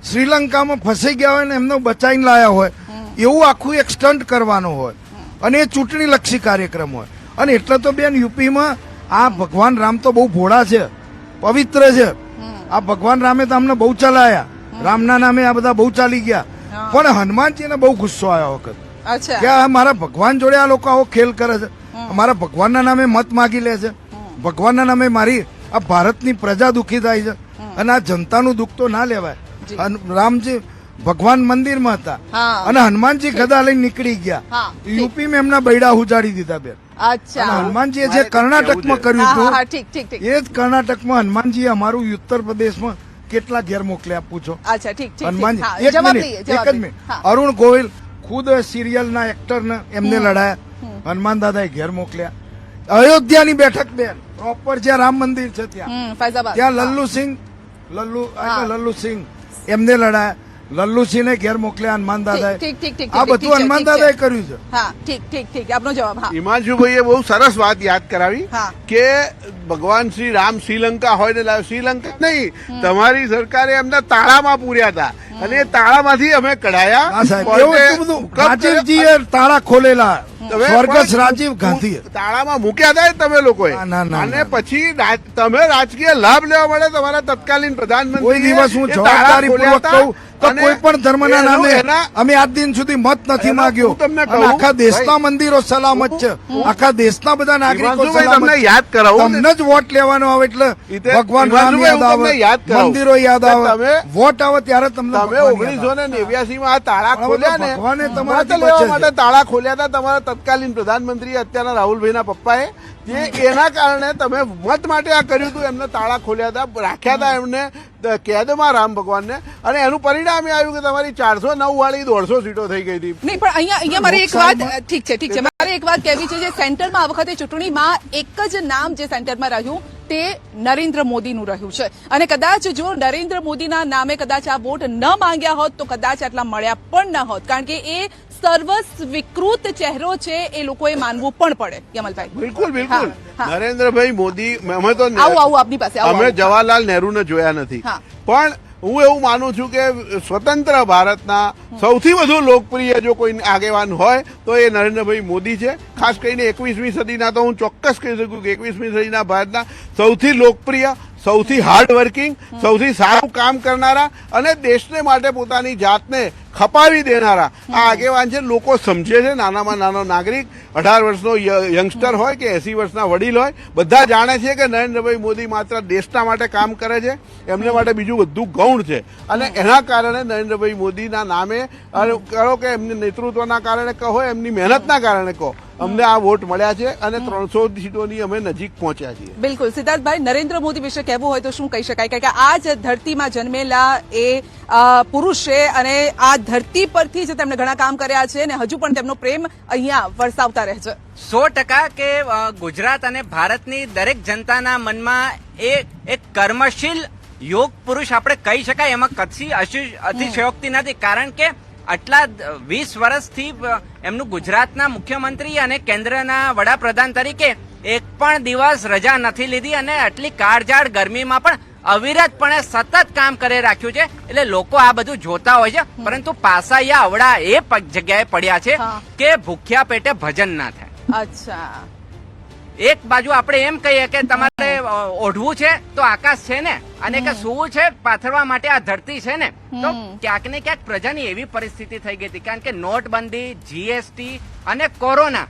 શ્રીલંકામાં ફસાઈ ગયા હોય ને એમને બચાવીને લાયા હોય એવું આખું એક સ્ટન્ટ કરવાનો હોય અને એ ચૂંટણીલક્ષી કાર્યક્રમ હોય. અને એટલે તો બેન યુપીમાં આ ભગવાન રામ તો બહુ ભોળા છે, પવિત્ર છે. આ ભગવાન રામે તો અમને બહુ ચલાયા, રામના નામે આ બધા બહુ ચાલી ગયા. પણ હનુમાનજીને બહુ ગુસ્સો આવ્યો વખત અચ્છા કે આ મારા ભગવાન જોડે આ લોકો આવો ખેલ કરે છે, મારા ભગવાનના નામે મત માગી લે છે, ભગવાનના નામે મારી આ ભારતની પ્રજા દુઃખી થાય છે. અને આ જનતાનું દુઃખ તો ના લેવાય. રામજી ભગવાન મંદિરમાં હતા હા. અને હનુમાનજી ગદા લઈને નીકળી ગયા. હા, ઠીક. યુપીમાં એમના બૈડા ઉજાડી દીધા બેન. અચ્છા અને હનુમાનજીએ જે કર્ણાટકમાં કર્યું હા હા હા હતું ઠીક ઠીક ઠીક એ જ કર્ણાટકમાં હનુમાનજીએ અમારું ઉત્તર પ્રદેશમાં કેટલા ઘેર મોકલ્યા પૂછો. અચ્છા ઠીક ઠીક હનુમાનજી હા, એક જવાબ મિનિટ, લઈએ, એક જવાબ જ લઈએ. મિનિટ. હા. અરુણ ગોવિલ ખુદ સિરિયલના એક્ટરને એમને લડાયા, હનુમાન દાદાએ ઘેર મોકલ્યા. અયોધ્યાની બેઠક બેન પ્રોપર જ્યાં રામ મંદિર છે ત્યાં ફૈઝાબાદ ત્યાં લલ્લુ સિંહ એમને લડાયા. લલ્લુસિંહને ઘેર મોકલ્યા હનુમાન દાદાએ. ઠીક, ઠીક, ઠીક, આ ઠીક, બધું ઠીક, હનુમાન ઠીક, દાદાએ ઠીક. કર્યું છે. હા ઠીક ઠીક ઠીક આપનો જવાબ હા હિમાંશુભાઈએ બહુ સરસ વાત યાદ કરાવી હા. કે ભગવાન શ્રી રામ શ્રીલંકા હોય ને શ્રીલંકા નહીં, તમારી સરકારે એમના તાળામાં પૂર્યા હતા અને એ તાળામાંથી અમે હા કઢાયા. સાહેબ, કોર્ટે એવું એટલું બધું હુકમ કર્યો. રાજીવજીએ તાળા ખોલેલા, તમે સ્વર્ગસ્થ પણ રાજીવ ગાંધીએ. તાળામાં મૂક્યા હતા તમે લોકોએ. ના, ના, ના, અને ના. પછી તમે રાજકીય લાભ લેવા માટે તમારા તત્કાલીન પ્રધાનમંત્રી કોઈ દિવસ હું જવાબદારીપૂર્વક કહું તો કોઈ પણ ધર્મના નામે અમે આજ દિન સુધી મત નથી માંગ્યો. હું તમને કહું, અને આખા દેશના મંદિરો સલામત છે, આખા દેશના બધા નાગરિકો હિમાંશુભાઈ, સલામત તમને છે. યાદ કરાવું ને? તમને જ વોટ લેવાનો આવે એટલે ભગવાન રામ હિમાંશુભાઈ, યાદ હું તમને યાદ આવે, કરાવું. મંદિરો યાદ આવે, તમે- વોટ આવે ત્યારે તમને તમે ભગવાન યાદ આવે. 1989 માં આ તાળા પણ ખોલ્યા ને, ભગવાને તમારાથી મત લેવા બચે છે. માટે તાળા ખોલ્યા હતા તમારા તત્કાલીન પ્રધાનમંત્રી અત્યારના રાહુલભાઈના પપ્પાએ. જે એના કારણે તમે મત માટે આ કર્યું હતું, એમને તાળા ખોલ્યા હતા, રાખ્યા હતા એમને કેદમાં રામ ભગવાનને. અને એનું પરિણામ એ આવ્યું કે તમારી 409 વાળી 150 સીટો થઈ ગઈ હતી. નહીં પણ અહીંયા મારે એક વાત ઠીક છે મારે એક વાત કહેવી છે. જે સેન્ટરમાં આ વખતે ચૂંટણીમાં એક જ નામ જે સેન્ટરમાં રહ્યું તે નરેન્દ્ર મોદીનું રહ્યું છે. અને કદાચ જો નરેન્દ્ર મોદીના નામે કદાચ આ વોટ ન માંગ્યા હોત તો કદાચ આટલા મળ્યા પણ ન હોત. કારણ કે એ સર્વસ્વીકૃત ચહેરો છે, એ લોકોએ માનવું પણ પડે. યમલભાઈ બિલકુલ બિલકુલ. હા. નરેન્દ્રભાઈ મોદી, અમે તો આવું આપની પાસે અમે જવાહરલાલ નહેરુને જોયા નથી, હા. પણ હું એવું માનું છું કે સ્વતંત્ર ભારતના સૌથી વધુ લોકપ્રિય જો કોઈ આગેવાન હોય તો એ નરેન્દ્રભાઈ મોદી છે. ખાસ કરીને 21મી સદીના તો હું ચોક્કસ કહી શકું કે 21મી સદીના ભારતના સૌથી લોકપ્રિય, સૌથી હાર્ડવર્કિંગ, સૌથી સારું કામ કરનારા અને દેશને માટે પોતાની જાતને ખપાવી દેનારા આ આગેવાન છે. લોકો સમજે છે, નાનામાં નાનો નાગરિક, 18 વર્ષનો યંગસ્ટર હોય કે 80 વર્ષના વડીલ હોય, બધા જાણે છે કે નરેન્દ્રભાઈ મોદી માત્ર દેશના માટે કામ કરે છે, એમને માટે બીજું બધું ગૌણ છે. અને એના કારણે નરેન્દ્રભાઈ મોદીના નામે, કહો કે એમની નેતૃત્વના કારણે કહો, એમની મહેનતના કારણે કહો, અમને આ વોટ મળ્યા છે અને 300 સીટોની અમે નજીક પહોંચ્યા છીએ. બિલકુલ. સિદ્ધાર્થભાઈ, નરેન્દ્ર મોદી વિશે કહેવું હોય તો શું કહી શકાય? કારણ કે આ જ ધરતીમાં જન્મેલા એ પુરુષ છે અને આ ધરતી પરથી જ તેમણે ઘણા કામ કર્યા છે અને હજુ પણ તેમનો પ્રેમ અહીંયા વરસાવતા રહે છે. 100% કે ગુજરાત અને ભારતની દરેક જનતાના મનમાં એ એક કર્મશીલ યોગ પુરુષ આપણે કહી શકાય. એમાં કચ્છી અતિશયોક્તિ નથી. કારણ કે આટલા 20 વર્ષથી એમનું ગુજરાતના મુખ્યમંત્રી અને કેન્દ્રના વડાપ્રધાન તરીકે એક પણ દિવસ રજા નથી લીધી અને આટલી કાળઝાળ ગરમીમાં પણ અવિરતપણે સતત કામ કરી રાખ્યું છે. એટલે લોકો આ બધું જોતા હોય છે, પરંતુ પાસાયા અવળા એ જગ્યાએ પડ્યા છે કે ભૂખ્યા પેટે ભજન ના થાય. અચ્છા, એક બાજુ આપણે એમ કહીએ કે તમારે ઓઢવું છે તો આકાશ છે ને, અને કે સૂવું છે પાથરવા માટે આ ધરતી છે ને. તો ક્યાંક ને ક્યાંક પ્રજાની એવી પરિસ્થિતિ થઈ ગઈ હતી. કારણ કે નોટબંધી, જીએસટી અને કોરોના,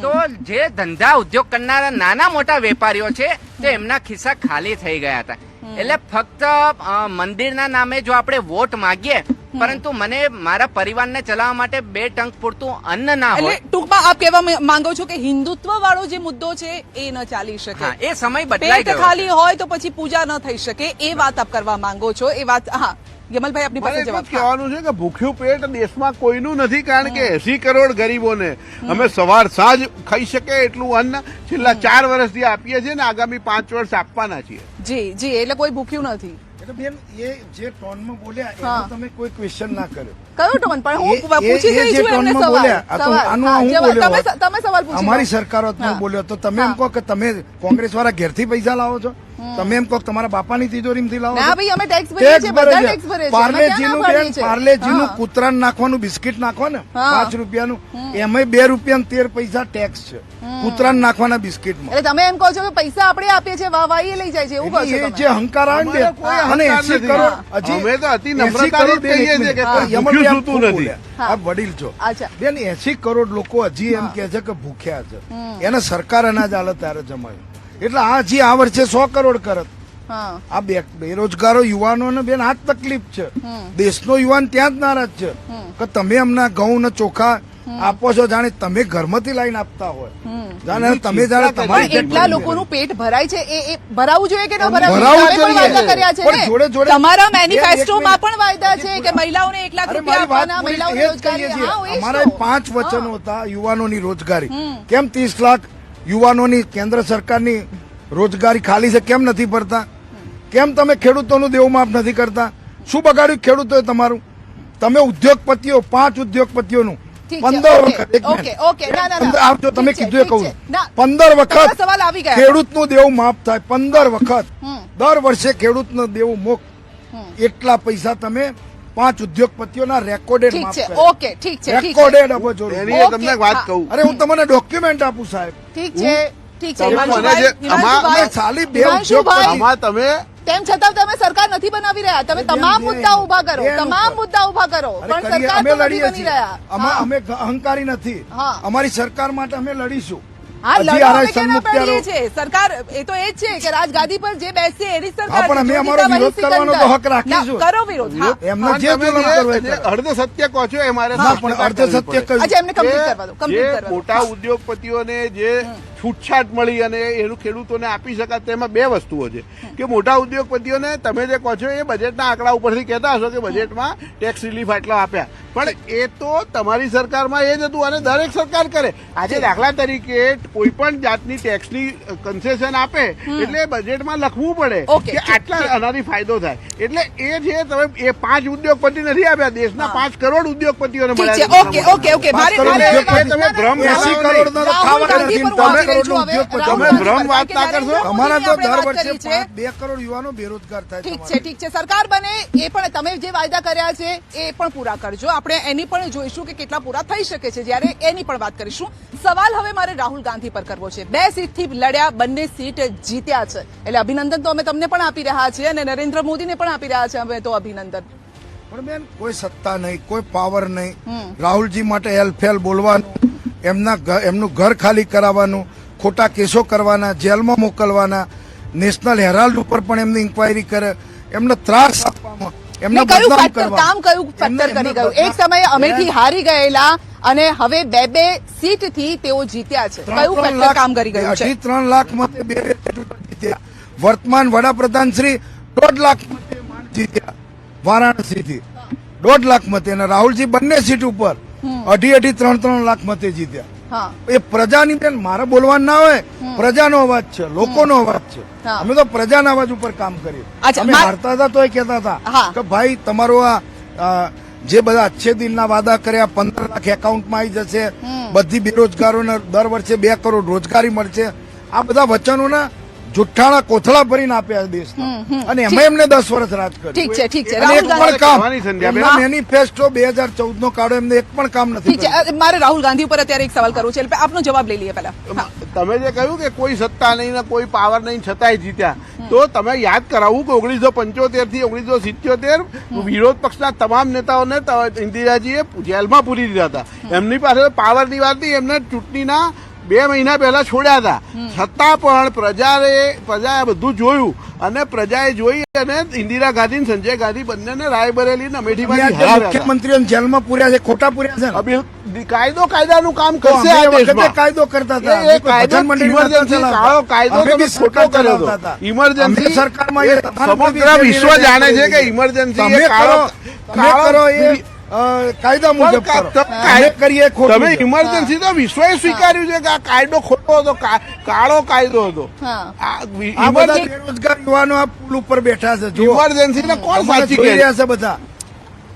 તો જે ધંધા ઉદ્યોગ કરનારા નાના મોટા વેપારીઓ છે તે એમના ખિસ્સા ખાલી થઈ ગયા હતા. એટલે ફક્ત મંદિરના નામે જો આપણે વોટ માંગીએ, પરંતુ મને મારા પરિવારને ચલાવવા માટે 2 ટંક પૂરતું અન્ન ના હોય. એટલે ટૂંકમાં આપ કહેવા માંગો છો કે હિન્દુત્વ વાળો જે મુદ્દો છે એ ન ચાલી શકે. હા, એ સમય બદલાઈ પેટ ગયો. ખાલી હોય તો પછી પૂજા ન થઈ શકે, એ વાત આપ કરવા માંગો છો. એ વાત હા યમલભાઈ આપની પાસે મારે જવાબ. એટલું જ કહેવાનું છે કે ભૂખ્યું પેટ દેશમાં કોઈનું નથી. કારણ કે 80 કરોડ ગરીબોને અમે સવાર સાંજ ખાઈ શકે એટલું અન્ન છેલ્લા 4 વર્ષથી આપીએ છીએ ને આગામી 5 વર્ષ આપવાના છીએ. જી જી, એટલે કોઈ ભૂખ્યું નથી. એટલે બેન એ જે ટોનમાં બોલ્યા એનો તમે કોઈ ક્વેશ્ચન ના કર્યો. કયો ટોન? પણ હું એ પૂછી જે રહી છું એમને ટોનમાં સવાલ. બોલ્યા, આ તો આનું હા, હું જવાબ. બોલ્યો તમે હોત. તમે સવાલ પૂછી અમારી લો. સરકાર હોત હા. હું બોલ્યો તો તમે એમ કહો કે તમે કોંગ્રેસ વાળા ઘેરથી પૈસા લાવો છો. તમે એમ કહો કે તમારા બાપાની તિજોરીમાંથી લાવો ના છો? ભાઈ, અમે ટેક્સ ભરીએ છીએ, બધા ટેક્સ ભરે છે. અમે ક્યાં પાર્લેજીનું ના પાડીએ બેન, છીએ? પાર્લેજીનું હા. કૂતરાને નાખવાનું બિસ્કિટ નાખો ને હા. 5 રૂપિયાનું, એમાંય 2 રૂપિયા ને 13 પૈસા ટેક્સ છે કૂતરાને નાખવાના બિસ્કિટમાં. એટલે તમે એમ કહો છો કે પૈસા આપણે આપીએ છીએ, વાહવાહી લઈ જાય છે, એવું કહો છો એટલે એ તમે? જે અહંકાર આવે ને અમારે કોઈ અને અહંકાર 80 કરોડ નથી. અમે તો અતિ 80 નમ્રતાથી કરોડ બેન, કહીએ એક છીએ કે મિનિટ. કોઈ યમન ભૂખ્યું બેન સૂતું ખૂબ નથી. બોલ્યા. હા. આપ વડીલ છો અચ્છા. બેન, 80 કરોડ લોકો હજી એમ કે છે કે ભૂખ્યા છે, એને સરકાર અનાજ હાલત ત્યારે જમાયું. એટલે આ હજી આ વર્ષે 100 કરોડ કરત. હા. આ બેરોજગારો યુવાનોને બેન આ જ તકલીફ છે. દેશનો યુવાન ત્યાં જ નારાજ છે કે તમે અમને ઘઉં ને ચોખા આપો છો, જાણે તમે ઘરમાંથી લાઈન આપતા હોય, જાણે તમે જાણે તમારી પણ એટલા લોકોનું પેટ ભરાય છે, એ ભરાવું જોઈએ કે ન ભરાવું ભરાવું તમે પણ જોઈએ. વાયદા કર્યા છે પણ ને? જોડે જોડે તમારા એક મેનિફેસ્ટોમાં મિનિટ. પણ વાયદા છે કે મહિલાઓને 1 લાખ અરે રૂપિયા મારી વાત આપવાના, પૂરી, મહિલાઓને એ જ રોજગારી. કહીએ છીએ. હા, એ જ અમારા તો. 5 વચનો હતા યુવાનોની રોજગારી. કેમ 30 લાખ યુવાનોની કેન્દ્ર સરકારની રોજગારી ખાલી છે, કેમ નથી ભરતા? કેમ તમે ખેડૂતોનું દેવું માફ નથી કરતા? શું બગાડ્યું ખેડૂતોએ તમારું? તમે ઉદ્યોગપતિઓ, 5 ઉદ્યોગપતિઓનું ઠીક છે, 15 ઓકે, વખત, એક ઓકે, મિનિટ. ઓકે, ના, ના, ના. પંદર- આપ જો તમે ઠીક છે, કીધું એ કહું ઠીક છે. ના, 15 વખત તમારા સવાલ આવી ગયા. ખેડૂતનું દેવું માફ થાય. 15 વખત દર વર્ષે ખેડૂતનું દેવું મુક્ત. એટલા પૈસા તમે 5 ઉદ્યોગપતિઓના રેકોર્ડેડ ઠીક માફ છે, કર્યા. ઓકે, ઠીક છે, ઠીક છે. રેકોર્ડેડ અબજો રૂપિયા. એની એ તમને ઓકે, વાત હા. કહું. અરે હું તમને ડોક્યુમેન્ટ આપું સાહેબ. ઠીક છે, ઠીક છે. તમે મને હિમાંશુભાઈ, જે- હિમાંશુભાઈ, આમાં ખાલી બે હિમાંશુભાઈ, આમાં તમે તેમ છતાં તમે સરકાર નથી બનાવી રહ્યા. તમે અરે તમામ બેન, મુદ્દા ઉભા કરો, બેન તમામ ઉપર. મુદ્દા ઉભા કરો, અરે પણ કરીએ, સરકાર અમે તો નથી લડીએ બની છીએ. રહ્યા. હા. અમે અહંકારી નથી. હા. અમારી સરકાર માટે અમે લડીશું. હા, હજી લડો આરે અમે કેમ ના સન્મુક્તિયારો- પાડીએ છીએ? સરકાર એ તો એ જ છે કે રાજગાદી પર જે બેસશે એની સરકાર હા, પણ છે. અમે જો અમારો જીતા વિરોધ વહી કરવાનો તો સિકંદર. હક રાખીશું. ના, કરો વિરોધ. હા. એમને પણ જે તમે જુલમ કરવો એ જે કરે. અર્ધ સત્ય કહો છો એ મારે ના, પણ સ્પષ્ટતા અર્ધ કરવી સત્ય પડે. કહ્યું. અચ્છા, એમને કમ્પ્લીટ કે કરવા દો, કમ્પ્લીટ જે કરવા દો. મોટા ઉદ્યોગપતિઓને જે છૂટછાટ મળી અને એનું ખેડૂતોને આપી શકાય તેમાં 2 વસ્તુઓ છે કે મોટા ઉદ્યોગપતિઓને તમે જે કહો છો એ બજેટના આંકડા ઉપરથી કહેતા હશો કે બજેટમાં ટેક્સ રિલીફ આટલા આપ્યા, પણ એ તો તમારી સરકારમાં એ જ હતું અને દરેક સરકાર કરે. આજે દાખલા તરીકે કોઈ પણ જાતની ટેક્સની કન્સેશન આપે એટલે બજેટમાં લખવું પડે ઓકે, કે આટલા આનાથી ફાયદો થાય. એટલે એ છે તમે એ 5 ઉદ્યોગપતિ નથી આપ્યા, દેશના 5 કરોડ ઉદ્યોગપતિઓને ઠીક છે, મળ્યા. Okay, okay, okay. મારે 5 કરોડ મારે ઉદ્યોગપતિ. ના, ના, ભ્રમ ના, ના, 80 ના, કરોડ ના રાહુલ ખાવાના ગાંધી નથી. પર વાત તમે કરી છું હવે. ઉદ્યોગપતિ. રાહુલ તમે ગાંધી ભ્રમ પર વાત ના કે કરશો. નરેન્દ્ર અમારા તો મોદીની દર આપણે વાત વર્ષે કરી છે. 2 કરોડ યુવાનો બેરોજગાર થાય છે. ઠીક છે, ઠીક છે. સરકાર બને એ પણ તમે જે વાયદા કર્યા છે એ પણ પૂરા કરજો. આપણે એની પણ જોઈશું કે કેટલા પૂરા થઈ શકે છે, જ્યારે એની પણ વાત કરીશું. સવાલ હવે મારે રાહુલ ગાંધી પર કરવો છે. 2 સીટથી લડ્યા, બંને સીટ જીત્યા છે, એટલે અભિનંદન તો અમે તમને પણ આપી રહ્યા છીએ અને નરેન્દ્ર મોદીને પણ આપી રહ્યા છે અમે તો અભિનંદન. પણ બેન, કોઈ સત્તા નહીં, કોઈ પાવર નહીં. રાહુલજી માટે હેલફેલ બોલવાનું, એમનું ઘર ખાલી કરાવવાનું, ખોટા કેસો કરવાના, જેલમાં મોકલવાના, નેશનલ હેરાલ્ડ ઉપર પણ એમની ઇન્કવાયરી કરે, એમને ત્રાસ આપવામાં, એમને ને કયું બદનામ ફેક્ટર કરવા. કામ કયું ફેક્ટર કરી ગયું? એક સમયે અમેઠી હારી ગયેલા અને હવે 2 સીટથી તેઓ જીત્યા છે. કયું ફેક્ટર કામ કરી ગયું છે? 3 લાખ મતે 2 જીત્યા. વર્તમાન વડાપ્રધાન શ્રી 1.5 લાખ મતે જીત્યા વારાણસીથી. 1.5 લાખ મતે અને રાહુલજી બંને સીટ ઉપર 2.5-3 લાખ મતે જીત્યા. હા. એ પ્રજાની બેન મારે બોલવાનું ના હોય, પ્રજાનો અવાજ છે, લોકોનો અવાજ છે. હા. અમે તો પ્રજાના અવાજ ઉપર કામ કરીએ. અચ્છા, અમે હારતા હતા તો એ કહેતા હા. હતા કે ભાઈ તમારો આ જે બધા અચ્છે દિલના વાદા કર્યા 15 લાખ એકાઉન્ટમાં આવી જશે, બધી બેરોજગારોને દર વર્ષે 2 કરોડ રોજગારી મળશે, આ બધા વચનોના જુઠ્ઠાણા કોથળા ભરીને આપ્યા દેશના, અને એમાં એમને 10 વર્ષ રાજ કર્યું. ઠીક છે, ઠીક છે. અને રાહુલ એક પણ ગાંધી કામ કરવાની સંધ્યા બેન. એમના મેનિફેસ્ટો 2014 નો કાઢો, એમને એક પણ કામ નથી ઠીક છે. મારે રાહુલ ગાંધી ઉપર અત્યારે એક સવાલ કરવો છે, એટલે આપનો જવાબ લઈ લઈએ પહેલા. હા. તમે જે કહ્યું કે કોઈ સત્તા નહીં ને કોઈ પાવર નહીં છતાંય જીત્યા, તો તમે યાદ કરાવું કે 1975 થી 1977 વિરોધ પક્ષના તમામ નેતાઓને ઇન્દિરાજીએ જેલમાં પૂરી દીધા હતા. એમની પાસે પાવરની વાત નહીં, એમને ચૂંટણીના 2 મહિના પહેલા છોડ્યા હતા. છતાં પણ પ્રજાએ બધું જોયું અને પ્રજાએ જોઈ અને ઇન્દિરા ગાંધી અને સંજય ગાંધી બંનેને રાયબરેલી અને અમેઠીમાંથી હરાવ્યા હતા. મુખ્યમંત્રીઓને જેલમાં પૂર્યા છે, ખોટા પૂર્યા છે ને? કાયદાનું કામ તો કરશે અમે આ એ વખતે દેશમાં. કાયદો કરતા હતા. એ કાયદો ભજન મંડળી નહોતા emergency ચલાવતા. કાળો કાયદો અમે તમે બી ખોટો સરકાર કર્યો હતો. ચલાવતા હતા. Emergency અમે સરકારમાં એ તમારા સમગ્ર બધી વિશ્વ જે જાણે છે કે નિર્ણય emergency તમે એ કાળો તમે કરો એ કાયદા મુજબ કરો. અમે કરીએ ખોટું તમે છે. ઇમરજન્સી તો વિશ્વએ સ્વીકાર્યું છે કે આ કાયદો ખોટો હતો, કાળો કાયદો હતો. હા. આ બધા બેરોજગાર યુવાનો આ પુલ ઉપર બેઠા છે. જુઓ. ઇમરજન્સી ને કોણ તમારે સાચી જોઈ કહે? રહ્યા છે બધા.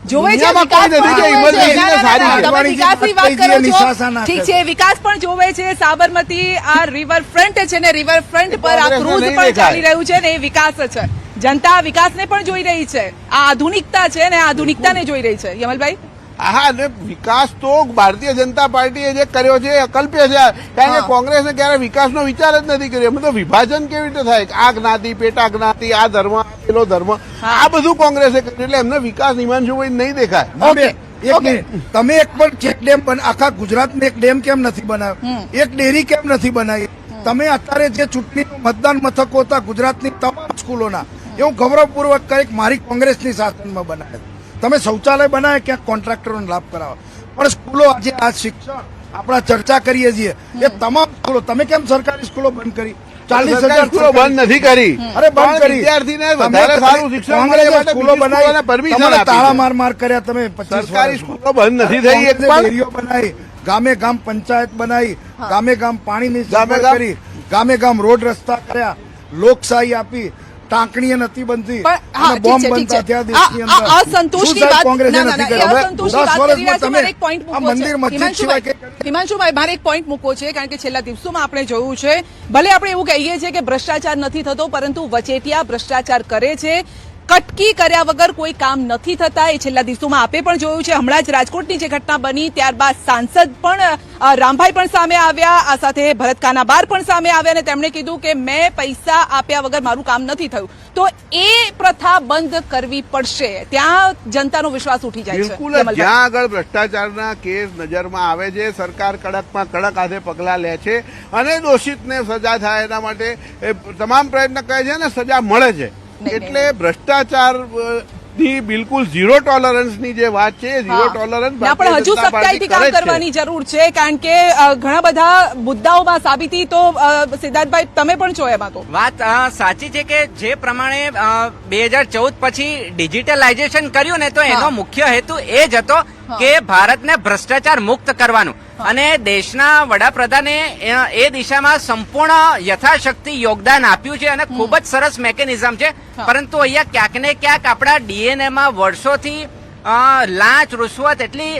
જોવે છે દુનિયામાં વિકાસ કોઈ નથી પણ કે જોવે છે. emergency ને સારી છે. તમે વિકાસની વાત કરો છો નિશાસા નાખે ઠીક છે. છે વિકાસ પણ જોવે છે સાબરમતી આ રિવરફ્રન્ટ છે ને રિવરફ્રન્ટ પર આ કોંગ્રેસને ક્રૂઝ નહીં પણ દેખાય. ચાલી રહ્યું છે ને એ વિકાસ છે જનતા વિકાસને પણ જોઈ રહી છે આ આધુનિકતા છે ને આ આધુનિકતાને જોઈ રહી છે યમલભાઈ હા અને વિકાસ તો ભારતીય જનતા પાર્ટીએ જે કર્યો છે એ અકલ્પ્ય છે કારણ કે હા. કોંગ્રેસને ક્યારે વિકાસનો વિચાર જ નથી કર્યો એમાં તો વિભાજન કેવી રીતે થાય આ જ્ઞાતિ પેટા જ્ઞાતિ આ ધર્મ પેલો ધર્મ આ બધું કોંગ્રેસે કર્યું એટલે એમને વિકાસ હિમાંશુભાઈ નહીં દેખાય ના બે, એક ઓકે. મિનિટ. તમે એક પણ ચેક ડેમ આખા ગુજરાતમાં એક ડેમ કેમ નથી બનાવ્યો એક ડેરી કેમ નથી બનાવી તમે અત્યારે જે ચૂંટણીનું મતદાન મથકો હતા ગુજરાતની તમામ સ્કૂલોના એવું ગૌરવપૂર્વક કંઈક મારી કોંગ્રેસની શાસનમાં બનાવે તમે શૌચાલય બનાવે ક્યાંક કોન્ટ્રાક્ટરોને લાભ કરાવો પણ સ્કૂલો આજે આ શિક્ષણ આપણા ચર્ચા કરીએ છીએ એ તમામ સ્કૂલો તમે કેમ સરકારી સ્કૂલો બંધ કરી 40,000 સ્કૂલો બંધ નથી કરી અરે બંધ પણ કરી વિદ્યાર્થીને તમે વધારે સારું શિક્ષણ મળે એ માટે સ્કૂલો બીજી સ્કૂલોને permission બનાવી આપી તાળા છે. માર માર કર્યા તમે 25 સરકારી વર્ષમાં. સ્કૂલો બંધ નથી થઈ એક કોંગ્રેસે પણ ડેરીઓ બનાવી ગામે ગામ પંચાયત બનાવી ગામે ગામ પાણીની ગામે સગવડ ગામ- કરી ગામે ગામ રોડ રસ્તા કર્યા લોકશાહી આપી ટાંકણીએ નથી બનતી પણ હા, અને બોમ્બ ઠીક છે, બનતા ઠીક થયા છે. દેશની આ- અંદર. આ અસંતોષની શું સાહેબ વાત- કોંગ્રેસે ના, ના, નથી ના, કર્યું? એ હવે અસંતોષની 10 વાત કરી રહ્યા વર્ષમાં છો. તમે મારે એક point આ મૂકવો છે. મંદિર મસ્જિદ સિવાય કંઈ હિમાંશુભાઈ મારે એક પોઈન્ટ મૂકવો છે કારણ કે છેલ્લા દિવસોમાં આપણે જોયું છે ભલે આપણે એવું કહીએ છીએ કે ભ્રષ્ટાચાર નથી થતો પરંતુ વચેટિયા ભ્રષ્ટાચાર કરે છે કટકી કર્યા વગર કોઈ કામ નથી થતા એ છેલ્લા દિવસોમાં આપે પણ જોયું છે હમણાં જ રાજકોટની જે ઘટના બની ત્યારબાદ સાંસદ પણ રામભાઈ પણ સામે આવ્યા આ સાથે ભરત કાનાબાર પણ સામે આવ્યા અને તેમણે કીધું કે મેં પૈસા આપ્યા વગર મારું કામ નથી થયું તો એ પ્રથા બંધ કરવી પડશે ત્યાં જનતાનો વિશ્વાસ ઉઠી જાય છે બિલકુલ જ. યમલભાઈ. જ્યાં આગળ ભ્રષ્ટાચારના કેસ નજરમાં આવે છે સરકાર કડકમાં કડક હાથે પગલાં લે છે અને દોષિતને સજા થાય એના માટે એ તમામ પ્રયત્ન કરે છે અને સજા મળે છે નહીં, એટલે ભ્રષ્ટાચાર ની બિલકુલ ઝીરો ટોલરન્સની જે વાત છે એ ઝીરો હા. ટોલરન્સ ના, પણ હજુ સખ્તાઈથી કામ કરવાની જરૂર છે કારણ કે ઘણા બધા મુદ્દાઓમાં સાબિતી તો સિદ્ધાર્થભાઈ તમે પણ છો એમાં તો વાત સાચી છે કે જે પ્રમાણે 2014 પછી ડિજિટલાઇઝેશન કર્યું ને તો એનો હા. મુખ્ય હેતુ એ જ હતો કે ભારતને ભ્રષ્ટાચાર મુક્ત કરવાનું અને દેશના વડાપ્રધાને એ દિશામાં સંપૂર્ણ યથાશક્તિ યોગદાન આપ્યું છે અને ખૂબ જ સરસ મેકેનિઝમ છે હા. પરંતુ અહીંયા ક્યાંક ને ક્યાંક આપણા ડીએનએ માં વર્ષોથી લાંચ રૂશ્વત એટલી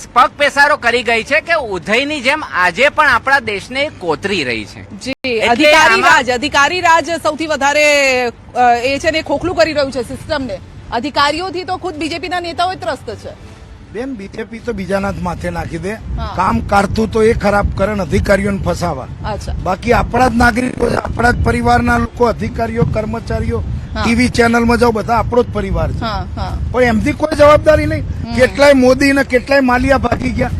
પગ પેસારો કરી ગઈ છે કે ઉધઈની જેમ આજે પણ આપણા દેશને કોતરી રહી છે જી એટલે અધિકારી રાજ સૌથી વધારે એ છે ને ખોખલું કરી રહ્યું છે સિસ્ટમને અધિકારીઓથી તો ખુદ બીજેપીના નેતાઓ જ ત્રસ્ત છે બેન બીજેપી તો બીજાના જ માથે નાખી દે હા. કામ કાઢતું તો એ ખરાબ કરે ને અધિકારીઓને ફસાવા અચ્છા બાકી આપણા જ નાગરિકો છે, આપણા જ પરિવારના લોકો અધિકારીઓ કર્મચારીઓ હા. ટીવી ચેનલમાં જાઓ બધા આપણો જ પરિવાર છે હા હા પણ એમથી કોઈ જવાબદારી નહીં કેટલાય મોદી ને કેટલાય માલિયા ભાગી ગયા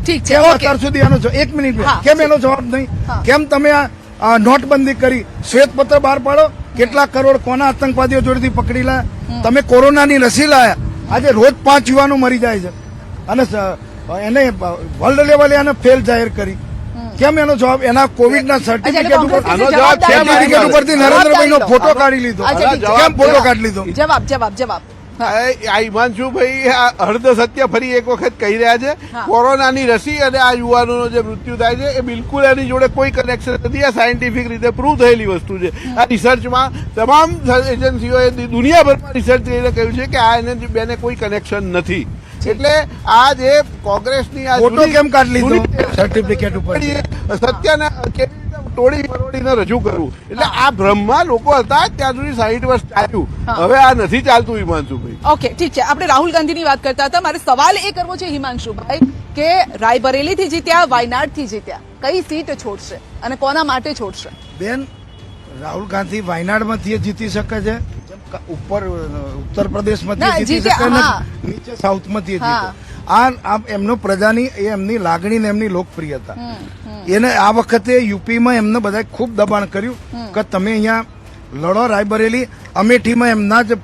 ઠીક છે કેમ ઓકે અત્યાર સુધી એનો એક મિનિટ હા. કેમ એનો જવાબ નહીં હા. કેમ તમે આ નોટબંધી કરી શ્વેતપત્ર બહાર પાડો કેટલા કરોડ કોના આતંકવાદીઓ જોડેથી પકડી લાયા તમે કોરોનાની રસી લાયા આજે રોજ 5 યુવાનો મરી જાય છે અને એને વર્લ્ડ લેવલે એને ફેલ જાહેર કરી કેમ એનો જવાબ એના કોવિડના સર્ટિફિકેટ ઉપર આનો જવાબ છે સર્ટિફિકેટ ઉપરથી નરેન્દ્રભાઈનો ફોટો કાઢી લીધો અચ્છા, ઠીક છે. કેમ ફોટો કાઢી લીધો જવાબ આ હિમાંશુભાઈ આ અર્ધ સત્ય ફરી એક વખત કહી રહ્યા છે હા. કોરોનાની રસી અને આ યુવાનોનો જે મૃત્યુ થાય છે એ બિલકુલ એની જોડે કોઈ કનેક્શન નથી આ સાયન્ટિફિક રીતે પ્રૂવ થયેલી વસ્તુ છે આ રિસર્ચમાં તમામ એજન્સીઓએ દુનિયાભરમાં રિસર્ચ કરીને કહ્યું છે કે આ એને બેને કોઈ કનેક્શન નથી એટલે આ જે કોંગ્રેસની આ ફોટો જૂની- કેમ કાઢી લીધો જૂની- સર્ટિફિકેટ ઉપર સત્યને કેવી રીતે તોડી મરોડીને રજૂ કરવું એટલે આ ભ્રમમાં લોકો હતા ત્યાં સુધી 60 વર્ષ ચાલ્યું હા. હવે આ નથી ચાલતું હિમાંશુભાઈ ઓકે ઠીક છે આપણે રાહુલ ગાંધીની વાત કરતા હતા મારે સવાલ એ કરવો છે હિમાંશુભાઈ કે રાયબરેલીથી જીત્યા વાયનાડથી જીત્યા કઈ સીટ છોડશે અને કોના માટે છોડશે બેન રાહુલ ગાંધી વાયનાડમાંથી જીતી શકે છે ઉપર ઉત્તર પ્રદેશમાંથી ના, જીતી જીત્યા, શકે ને હા. નીચે સાઉથમાંથી હા. જીતે આ એમનો પ્રજાની એ એમની લાગણી ને એમની લોકપ્રિયતા એને આ વખતે યુપીમાં એમને બધા ખૂબ દબાણ કર્યું કે તમે અહીંયા લડો રાયબરેલી અમેઠીમાં એમના જ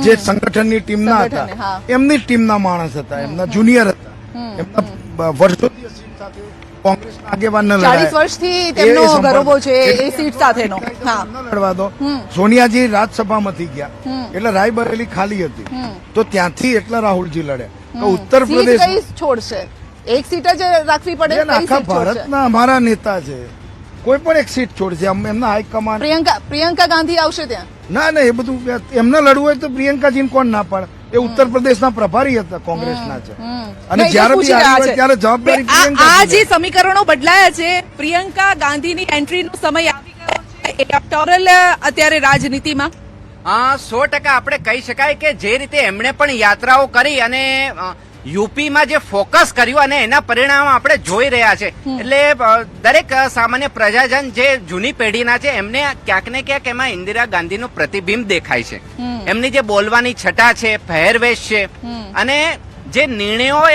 જે સંગઠનની ટીમના હતા સંગઠને, હા. એમની જ ટીમના માણસ હતા એમના જુનિયર હતા એમના વર્ષોથી એ સીટ સાથે કોંગ્રેસના આગેવાનને 40 લડાયા. વર્ષથી તેમનો એ સંભાળ- ગરોબો છે એ સીટ સાથેનો હા ન લડવા દો સોનિયાજી રાજ્યસભામાંથી ગયા એટલે રાયબરેલી ખાલી હતી તો ત્યાંથી એટલા રાહુલજી લડ્યા તો ઉત્તર સીટ પ્રદેશ કઈ છોડશે એક સીટ જ રાખવી પડે બેન, કઈ આખા સીટ છોડશે ભારતના અમારા નેતા છે કોઈ પણ એક સીટ છોડશે એમના હાઈકમાન્ડ પ્રિયંકા ગાંધી આવશે ત્યાં ના ના એ બધું એમને લડવું હોય તો પ્રિયંકાજીને કોણ ના પાડે એ ઉત્તર પ્રદેશના પ્રભારી હતા કોંગ્રેસના છે અને નહીં, જ્યારે એ બી પૂછી આવી રહ્યા હોય છે. ત્યારે જવાબદારી આ પ્રિયંકાજીની જે સમીકરણો બદલાયા છે, પ્રિયંકા ગાંધીની એન્ટ્રીનો સમય આવી ગયો છે, ઇલેક્ટોરલ અત્યારે રાજનીતિમાં 100% આપણે કહી શકાય કે જે રીતે એમણે પણ યાત્રાઓ કરી અને યુપીમાં જે ફોકસ કર્યું અને એના પરિણામ આપણે જોઈ રહ્યા છે. એટલે દરેક સામાન્ય પ્રજાજન જે જૂની પેઢીના છે એમને ક્યાંક ને ક્યાંક એમાં ઇન્દિરા ગાંધીનું પ્રતિબિંબ દેખાય છે. એમની જે બોલવાની છટા છે, પહેરવેશ છે અને જે નિર્ણયો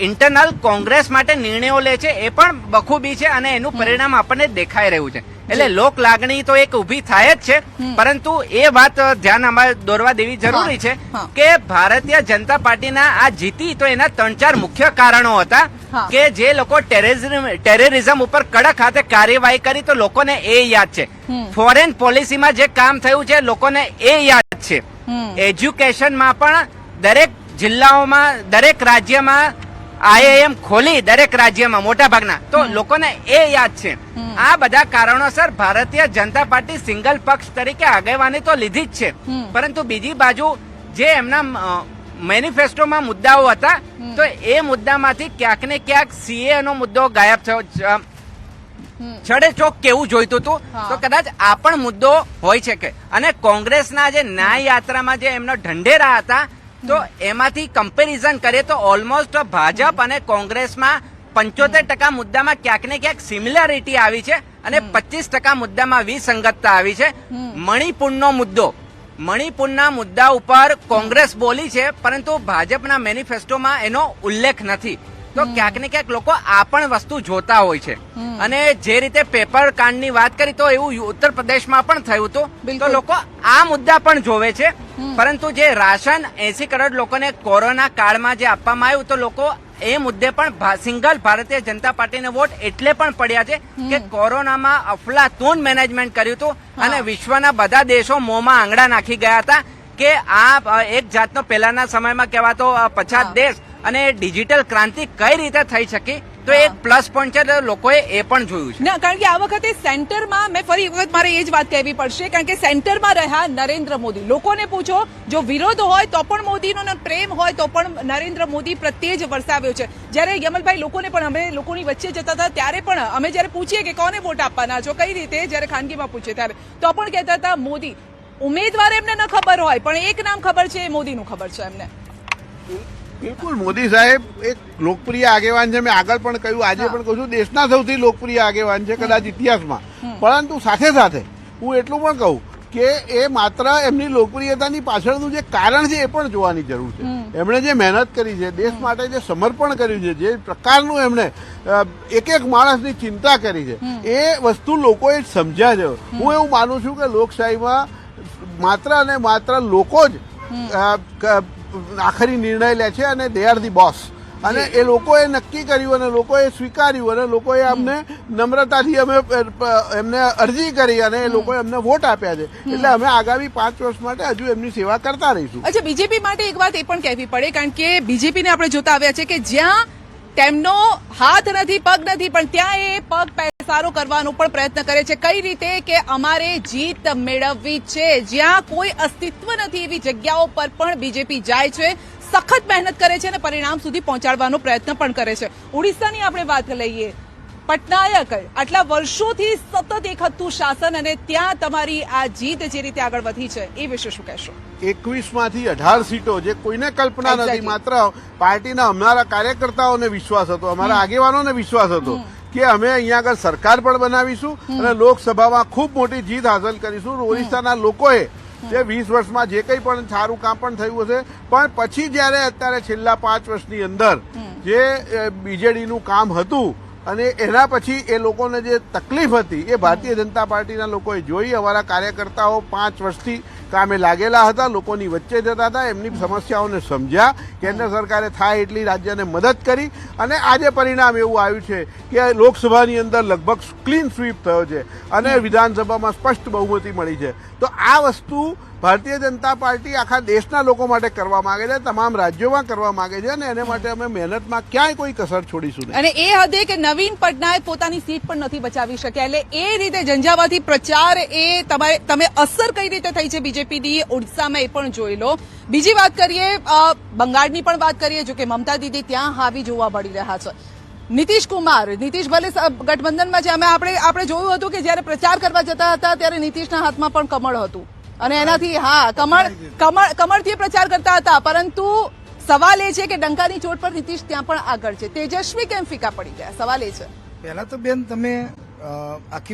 ઇન્ટરનલ કોંગ્રેસ માટે નિર્ણયો લે છે એ પણ બખૂબી છે અને એનું પરિણામ આપણને દેખાઈ રહ્યું છે. એટલે લોક લાગણી તો એક ઉભી થાય જ છે, પરંતુ એ વાત ધ્યાન અમારે દોરવા દેવી જરૂરી છે કે ભારતીય જનતા પાર્ટીના આ જીતી તો એના 3-4 મુખ્ય કારણો હતા કે જે લોકો ટેરરિઝમ ઉપર કડક હાથે કાર્યવાહી કરી તો લોકોને એ યાદ છે. ફોરેન પોલિસીમાં જે કામ થયું છે લોકોને એ યાદ છે. એજ્યુકેશનમાં પણ દરેક જિલ્લાઓમાં, દરેક રાજ્યમાં આઈઆઈએમ ખોલી, દરેક રાજ્યમાં મોટા ભાગના, તો લોકોને એ યાદ છે. આ બધા કારણોસર ભારતીય જનતા પાર્ટી સિંગલ પક્ષ તરીકે આગેવાની તો લીધી જ છે, પરંતુ બીજી બાજુ જે એમના મેનિફેસ્ટોમાં મુદ્દાઓ હતા તો એ મુદ્દામાંથી ક્યાંક ને ક્યાંક સીએ નો મુદ્દો ગાયબ થયો. છડેચોક કેવું જોઈતું હતું તો કદાચ આ પણ મુદ્દો હોય છે કે, અને કોંગ્રેસના જે ન્યાય યાત્રામાં જે એમનો ઢંઢેરા હતા તો એમાંથી કમ્પેરિઝન કરીએ તો ઓલમોસ્ટ ભાજપ અને કોંગ્રેસમાં 75% મુદ્દામાં ક્યાંક ને ક્યાંક સિમિલારિટી આવી છે અને 25% મુદ્દામાં વિસંગતતા આવી છે. મણિપુરના મુદ્દા ઉપર કોંગ્રેસ બોલી છે, પરંતુ ભાજપના મેનિફેસ્ટોમાં એનો ઉલ્લેખ નથી. તો ક્યાંક ને ક્યાંક લોકો આ પણ વસ્તુ જોતા હોય છે. અને જે રીતે પેપર કાંડની વાત કરી તો એવું ઉત્તર પ્રદેશમાં પણ થયું હતું. તો લોકો આ મુદ્દા પણ જોવે છે, પરંતુ જે રાશન 80 કરોડ લોકોને કોરોના કાળમાં જે આપવામાં આવ્યું તો લોકો એ મુદ્દે પણ સિંગલ ભારતીય જનતા પાર્ટીને વોટ એટલે પણ પડ્યા છે કે કોરોનામાં અફલાતૂન મેનેજમેન્ટ કર્યું હતું અને વિશ્વના બધા દેશો મોંમાં આંગળા નાખી ગયા હતા કે આ એક જાતનો પહેલાના સમયમાં કહેવાતો પછાત દેશ અને ડિજિટલ ક્રાંતિ કઈ રીતે થઈ શકી. તો એક પ્લસ પોઈન્ટ છે, લોકોએ એ પણ જોયું છે. ના, કારણ કે આ વખતે સેન્ટરમાં મેં ફરી વખત મારે એ જ વાત કહેવી પડશે, કારણ કે સેન્ટરમાં રહ્યા નરેન્દ્ર મોદી. લોકોને પૂછો, જો વિરોધ હોય તો પણ મોદીનો ને પ્રેમ હોય તો પણ નરેન્દ્ર મોદી પ્રત્યે જ વરસાવ્યો છે. જ્યારે યમલભાઈ લોકોને પણ, અમે લોકોની વચ્ચે જતા હતા ત્યારે પણ અમે જ્યારે પૂછીએ કે કોને વોટ આપવાના છો, કઈ રીતે, જ્યારે ખાનગીમાં પૂછીએ ત્યારે તો પણ કહેતા હતા મોદી. ઉમેદવાર એમને ન ખબર હોય પણ એક નામ ખબર છે, એ મોદીનું ખબર છે એમને. બિલકુલ, મોદી સાહેબ એક લોકપ્રિય આગેવાન છે. મેં આગળ પણ કહ્યું, આજે પણ કહું છું, દેશના સૌથી લોકપ્રિય આગેવાન છે કદાચ ઇતિહાસમાં. પરંતુ સાથે સાથે હું એટલું પણ કહું કે એ માત્ર એમની લોકપ્રિયતાની પાછળનું જે કારણ છે એ પણ જોવાની જરૂર છે. એમણે જે મહેનત કરી છે, દેશ માટે જે સમર્પણ કર્યું છે, જે પ્રકારનું એમણે એક એક માણસની ચિંતા કરી છે, એ વસ્તુ લોકોએ સમજ્યા છે. હું એવું માનું છું કે લોકશાહીમાં માત્ર અને માત્ર લોકો જ આખરી નિર્ણય લે છે અને દે આર ધી બોસ. અને એ લોકોએ નક્કી કર્યું અને લોકોએ સ્વીકાર્યું અને લોકોએ અમને નમ્રતાથી અમે એમને અરજી કરી અને એ લોકોએ અમને વોટ આપ્યા છે. એટલે અમે આગામી 5 વર્ષ માટે હજુ એમની સેવા કરતા રહીશું. અચ્છા, બીજેપી માટે એક વાત એ પણ કહેવી પડે, કારણ કે બીજેપીને આપણે જોતા આવ્યા છે કે જ્યાં તેમનો હાથ નથી, પગ નથી, પણ ત્યાં એ પગ પેસારો કરવાનો પણ પ્રયત્ન કરે છે. કઈ રીતે કે અમારે જીત મેળવવી છે, જ્યાં કોઈ અસ્તિત્વ નથી એવી જગ્યાઓ પર પણ બીજેપી જાય છે, સખત મહેનત કરે છે અને પરિણામ સુધી પહોંચાડવાનો પ્રયત્ન પણ કરે છે. ઓડિશાની આપણે વાત લઈએ, પટનાયક આટલા વર્ષોથી સતત એક હતું શાસન અને ત્યાં તમારી આ જીત જે રીતે આગળ વધી છે એ વિશે શું કહેશો? 21માંથી 18 સીટો, જે કોઈને કલ્પના નથી. માત્ર પાર્ટીના અમારા કાર્યકર્તાઓને વિશ્વાસ હતો, અમારા આગેવાનોને વિશ્વાસ હતો કે અમે અહીંયા આગળ સરકાર પણ બનાવીશું અને લોકસભામાં ખૂબ મોટી જીત હાંસલ કરીશું. ઓડિશાના લોકોએ જે 20 વર્ષમાં જે કંઈ પણ સારું કામ પણ થયું હશે, પણ પછી જયારે અત્યારે છેલ્લા 5 વર્ષની અંદર જે બીજેડીનું કામ હતું અને એના પછી એ લોકોને જે તકલીફ હતી એ ભારતીય જનતા પાર્ટીના લોકોએ જોઈ. અમારા કાર્યકર્તાઓ 5 વર્ષથી કામે લાગેલા હતા, લોકોની વચ્ચે જતા હતા, એમની સમસ્યાઓને સમજ્યા, કેન્દ્ર સરકારે થાય એટલી રાજ્યને મદદ કરી અને આજે પરિણામ એવું આવ્યું છે કે લોકસભાની અંદર લગભગ ક્લીન સ્વીપ થયો છે અને વિધાનસભામાં સ્પષ્ટ બહુમતી મળી છે. તો આ વસ્તુ ભારતીય જનતા પાર્ટી આખા દેશના લોકો માટે કરવા માંગે છે, તમામ રાજ્યોમાં કરવા માંગે છે અને એને માટે અમે મહેનતમાં ક્યાંય કોઈ કસર છોડીશું નહીં. અને એ હદે કે નવીન પટનાયક પોતાની સીટ પણ નથી બચાવી શક્યા, એટલે એ રીતે ઝંઝાવાતી પ્રચાર એ તમે અસર કઈ રીતે થઈ છે બીજેપી બીજેપીની ઓડિશામાં એ પણ જોઈ લો. બીજી વાત કરીએ બંગાળની પણ વાત કરીએ, જો કે મમતા દીદી ત્યાં હાવી જોવા મળી રહ્યા છે. નીતિશ ભલે ગઠબંધનમાં છે. આપણે જોયું હતું કે જયારે પ્રચાર કરવા જતા હતા ત્યારે નીતિશના હાથમાં પણ કમળ હતું અને એનાથી કમળથી પ્રચાર કરતા હતા. પરંતુ સવાલ એ છે કે ડંકાની ચોટ પર નીતિશ ત્યાં પણ આગળ છે. તેજસ્વી કેમ ફીકા પડી ગયા? સવાલ એ છે. પહેલા તો બેન તમે આખી